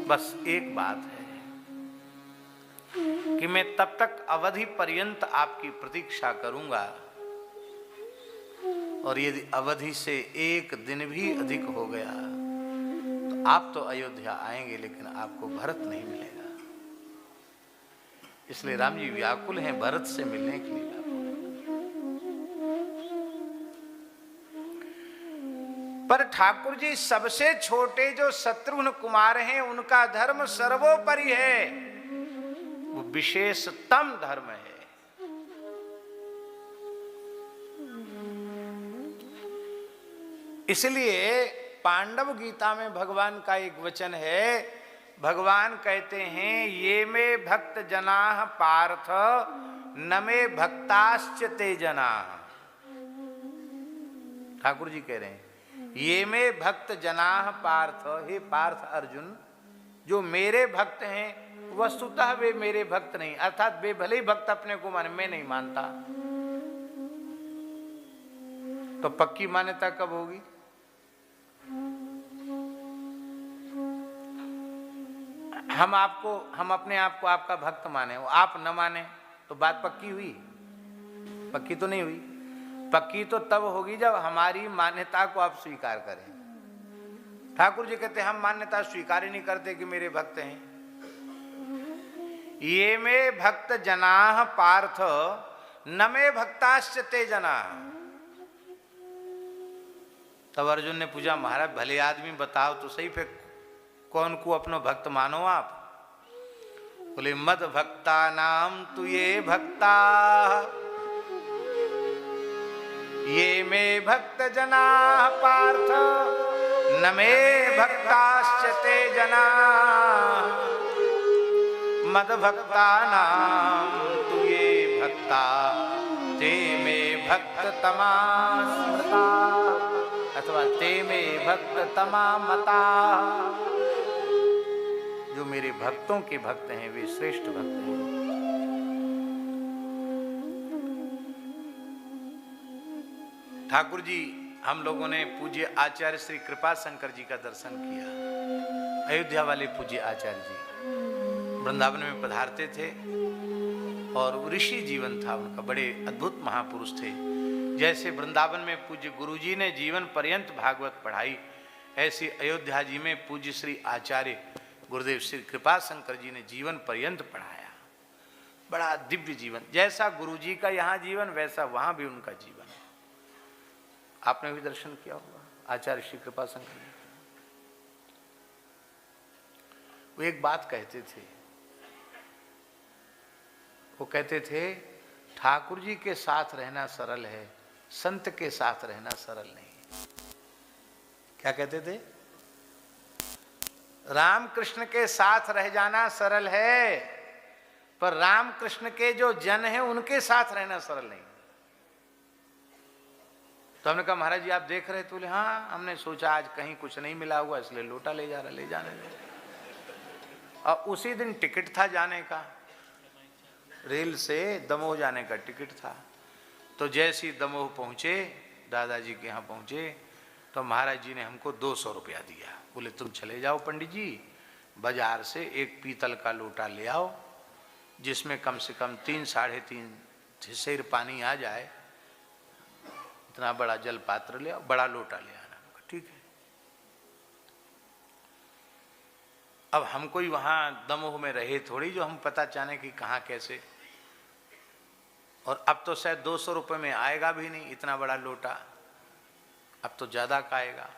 बस एक बात है कि मैं तब तक अवधि पर्यंत आपकी प्रतीक्षा करूंगा, और यदि अवधि से एक दिन भी अधिक हो गया तो आप तो अयोध्या आएंगे, लेकिन आपको भरत नहीं मिलेगा। इसलिए राम जी व्याकुल हैं भरत से मिलने के लिए। पर ठाकुर जी सबसे छोटे जो शत्रुघ्न कुमार हैं, उनका धर्म सर्वोपरि है, वो विशेषतम धर्म है। इसलिए पांडव गीता में भगवान का एक वचन है, भगवान कहते हैं ये में भक्त जनाः पार्थ न में भक्ताश्च ते जनाः। ठाकुर जी कह रहे हैं ये में भक्त जनाः पार्थ, हे पार्थ अर्जुन, जो मेरे भक्त हैं वस्तुतः वे मेरे भक्त नहीं, अर्थात वे भले ही भक्त अपने को माने, मैं नहीं मानता। तो पक्की मान्यता कब होगी? हम अपने आप को आपका भक्त माने, वो आप न माने तो बात पक्की हुई? पक्की तो नहीं हुई। पक्की तो तब होगी जब हमारी मान्यता को आप स्वीकार करें। ठाकुर जी कहते हैं हम मान्यता स्वीकार ही नहीं करते कि मेरे भक्त हैं। ये में भक्त जनाः पार्थ न में भक्ताश्च ते जनाः। तब अर्जुन ने पूछा महाराज भले आदमी बताओ तो सही, फिर कौन को अपनो भक्त मानो आप? बोले मद भक्ता नाम तु ये भक्ता ये में भक्त जना पार्थ न में भक्ताश्च ते जना। मद भक्ता नाम तु ये भक्ता ते में भक्त तमा स्मृता, अथवा ते में भक्त तमा मता। जो मेरे भक्तों के भक्त हैं वे श्रेष्ठ भक्त हैं। ठाकुर जी हम लोगों ने पूज्य आचार्य श्री कृपा शंकर जी का दर्शन किया। अयोध्या वाले पूज्य आचार्य जी वृंदावन में पधारते थे और ऋषि जीवन था उनका, बड़े अद्भुत महापुरुष थे। जैसे वृंदावन में पूज्य गुरु जी ने जीवन पर्यंत भागवत पढ़ाई, ऐसे अयोध्या जी में पूज्य श्री आचार्य गुरुदेव श्री कृपा शंकर जी ने जीवन पर्यंत पढ़ाया। बड़ा दिव्य जीवन, जैसा गुरु जी का यहाँ जीवन वैसा वहां भी उनका जीवन है। आपने भी दर्शन किया होगा आचार्य श्री कृपा शंकर जी। वो एक बात कहते थे, वो कहते थे ठाकुर जी के साथ रहना सरल है, संत के साथ रहना सरल नहीं। क्या कहते थे? राम कृष्ण के साथ रह जाना सरल है, पर राम कृष्ण के जो जन हैं उनके साथ रहना सरल नहीं। तो हमने कहा महाराज जी आप देख रहे? तो बोले हाँ, हमने सोचा आज कहीं कुछ नहीं मिला हुआ इसलिए लोटा ले जा रहा, ले जाने दे। और उसी दिन टिकट था जाने का, रेल से दमोह जाने का टिकट था। तो जैसे ही दमोह पहुंचे, दादाजी के यहाँ पहुंचे, तो महाराज जी ने हमको 200 रुपया दिया। बोले तुम चले जाओ पंडित जी, बाजार से एक पीतल का लोटा ले आओ जिसमें कम से कम 3 साढ़े 3 सेर पानी आ जाए, इतना बड़ा जल पात्र ले आओ, बड़ा लोटा ले आना। ठीक है। अब हम कोई वहाँ दमोह में रहे थोड़ी जो हम पता चाहे कि कहाँ कैसे, और अब तो शायद 200 रुपये में आएगा भी नहीं इतना बड़ा लोटा, अब तो ज़्यादा का आएगा।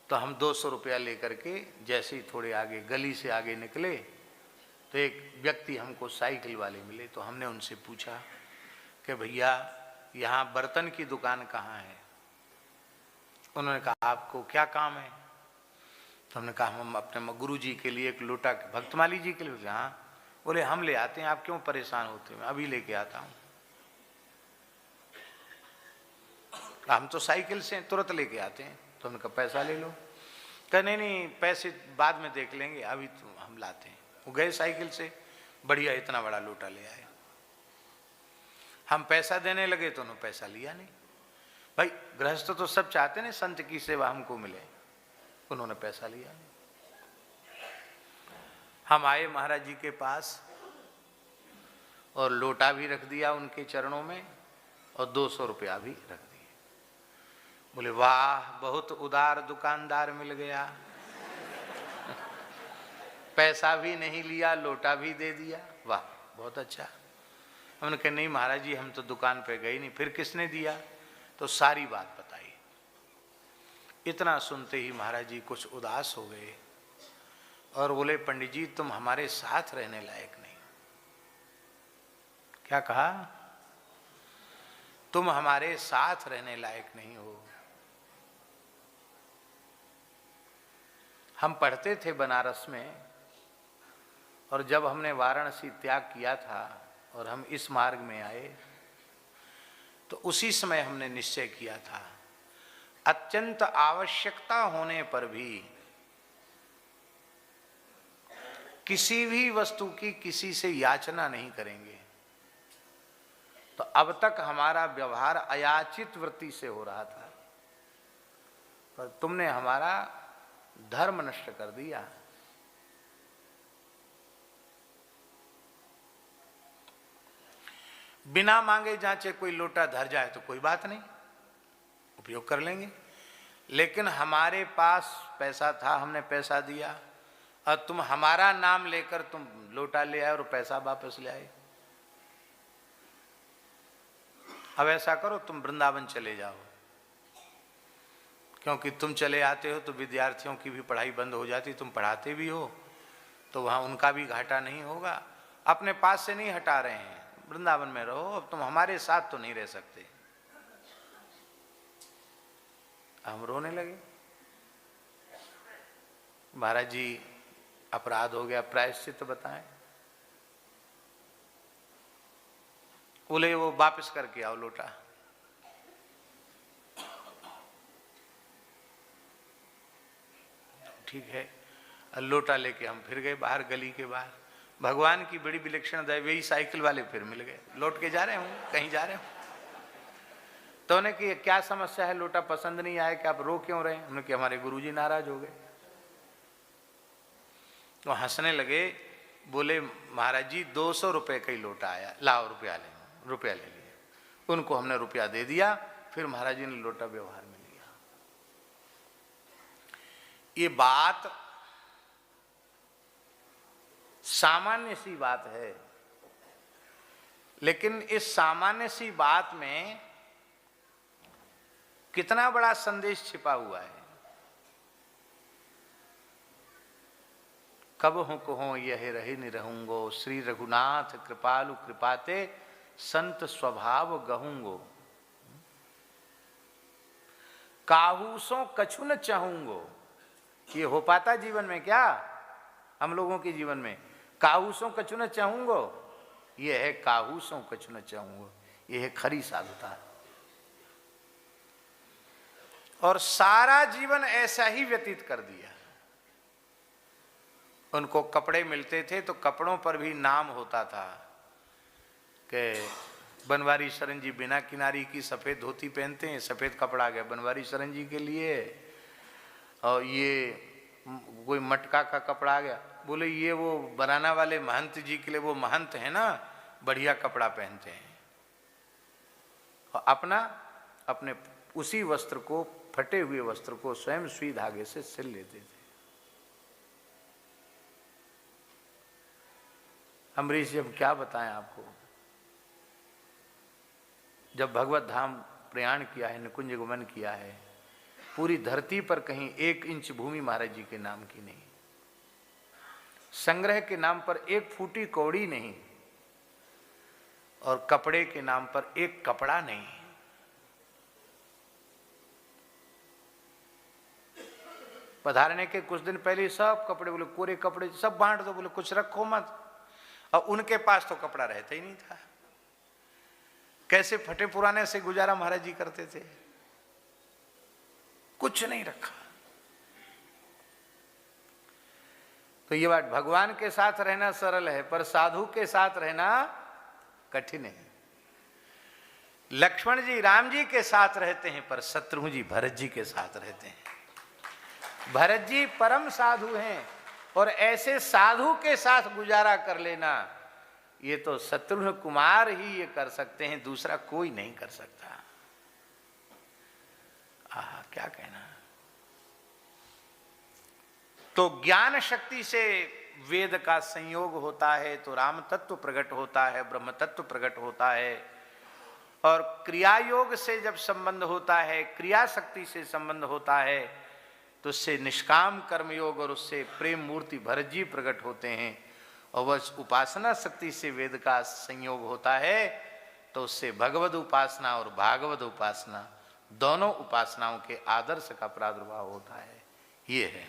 तो हम 200 रुपया लेकर के जैसे ही थोड़े आगे गली से आगे निकले तो एक व्यक्ति हमको साइकिल वाले मिले। तो हमने उनसे पूछा कि भैया यहाँ बर्तन की दुकान कहाँ है? उन्होंने कहा आपको क्या काम है? तो हमने कहा हम अपने गुरु जी के लिए एक लोटा, भक्तमाली जी के लिए। हाँ। बोले हम ले आते हैं, आप क्यों परेशान होते हैं? अभी लेके आता हूँ। हम तो साइकिल से तुरंत लेके आते हैं। तो हमने कहा पैसा ले लो। कहा नहीं नहीं पैसे बाद में देख लेंगे, अभी तो हम लाते हैं। वो गए साइकिल से, बढ़िया इतना बड़ा लोटा ले आए। हम पैसा देने लगे तो उन्होंने पैसा लिया नहीं। भाई गृहस्थ तो सब चाहते हैं संत की सेवा हमको मिले, उन्होंने पैसा लिया नहीं। हम आए महाराज जी के पास और लोटा भी रख दिया उनके चरणों में और 200 रुपया भी रख दिया। बोले वाह बहुत उदार दुकानदार मिल गया, पैसा भी नहीं लिया, लोटा भी दे दिया, वाह बहुत अच्छा। हमने कहा नहीं महाराज जी हम तो दुकान पे गए नहीं। फिर किसने दिया? तो सारी बात बताई। इतना सुनते ही महाराज जी कुछ उदास हो गए और बोले पंडित जी तुम हमारे साथ रहने लायक नहीं। क्या कहा? तुम हमारे साथ रहने लायक नहीं हो। हम पढ़ते थे बनारस में, और जब हमने वाराणसी त्याग किया था और हम इस मार्ग में आए, तो उसी समय हमने निश्चय किया था अत्यंत आवश्यकता होने पर भी किसी भी वस्तु की किसी से याचना नहीं करेंगे। तो अब तक हमारा व्यवहार अयाचित वृत्ति से हो रहा था, पर तुमने हमारा धर्म नष्ट कर दिया। बिना मांगे जांचे कोई लोटा धर जाए तो कोई बात नहीं, उपयोग कर लेंगे। लेकिन हमारे पास पैसा था, हमने पैसा दिया, और तुम हमारा नाम लेकर तुम लोटा ले आए और पैसा वापस ले आए। अब ऐसा करो, तुम वृंदावन चले जाओ, क्योंकि तुम चले आते हो तो विद्यार्थियों की भी पढ़ाई बंद हो जाती, तुम पढ़ाते भी हो तो वहाँ उनका भी घाटा नहीं होगा। अपने पास से नहीं हटा रहे हैं, वृंदावन में रहो, अब तुम हमारे साथ तो नहीं रह सकते। हम रोने लगे, महाराज जी अपराध हो गया, प्रायश्चित बताएं। बोले वो वापस करके आओ लोटा। ठीक है, लोटा लेके हम फिर गए बाहर, गली के बाहर। भगवान की बड़ी विलक्षण दया, वही साइकिल वाले फिर मिल गए, लौट के जा रहे हूँ, कहीं जा रहे हूँ। तो उन्हें कि क्या समस्या है, लोटा पसंद नहीं आया कि आप रो क्यों रहे? उन्होंने कि हमारे गुरुजी नाराज हो गए। तो हंसने लगे, बोले महाराज जी 200 रुपये का ही लोटा आया, लाओ रुपया ले लिया। उनको हमने रुपया दे दिया, फिर महाराज जी ने लोटा व्यवहार में लिया। ये बात सामान्य सी बात है, लेकिन इस सामान्य सी बात में कितना बड़ा संदेश छिपा हुआ है। कब हूं कहो यह रही निरहूंगो, श्री रघुनाथ कृपालु कृपाते संत स्वभाव गहूंगो। काहूसों कछु न चाहूंगो। ये हो पाता जीवन में क्या? हम लोगों के जीवन में काहूसों कछु न चाहूंगो, ये है काहूसों कछु न चाहूंगो, ये है खरी साधुता। और सारा जीवन ऐसा ही व्यतीत कर दिया। उनको कपड़े मिलते थे तो कपड़ों पर भी नाम होता था कि बनवारी शरण जी बिना किनारी की सफ़ेद धोती पहनते हैं, सफ़ेद कपड़ा आ गया बनवारी शरण जी के लिए। और ये कोई मटका का कपड़ा आ गया, बोले ये वो बनाना वाले महंत जी के लिए, वो महंत है ना, बढ़िया कपड़ा पहनते हैं। और अपने उसी वस्त्र को, फटे हुए वस्त्र को स्वयं सुई धागे से सिल लेते थे। अम्बरीश जी अब क्या बताएं आपको, जब भगवत धाम प्रयाण किया है, निकुंज गमन किया है, पूरी धरती पर कहीं 1 इंच भूमि महाराज जी के नाम की नहीं, संग्रह के नाम पर 1 फूटी कौड़ी नहीं, और कपड़े के नाम पर 1 कपड़ा नहीं। पधारने के कुछ दिन पहले सब कपड़े, बोले कोरे कपड़े सब बांट दो, बोले कुछ रखो मत। और उनके पास तो कपड़ा रहता ही नहीं था। कैसे फटे पुराने से गुजारा महाराज जी करते थे, कुछ नहीं रखा। तो ये बात, भगवान के साथ रहना सरल है, पर साधु के साथ रहना कठिन है। लक्ष्मण जी राम जी के साथ रहते हैं, पर शत्रुघ्न जी भरत जी के साथ रहते हैं। भरत जी परम साधु हैं, और ऐसे साधु के साथ गुजारा कर लेना, ये तो शत्रुघ्न कुमार ही ये कर सकते हैं, दूसरा कोई नहीं कर सकता। आहा, क्या कहना। तो ज्ञान शक्ति से वेद का संयोग होता है तो राम तत्व प्रकट होता है, ब्रह्म तत्व प्रकट होता है। और क्रिया योग से जब संबंध होता है, क्रिया शक्ति से संबंध होता है, तो उससे निष्काम कर्मयोग और उससे प्रेम मूर्ति भरत जी प्रकट होते हैं। और वह उपासना शक्ति से वेद का संयोग होता है, तो उससे भगवद उपासना और भागवत उपासना, दोनों उपासनाओं के आदर्श का प्रादुर्भाव होता है। ये है।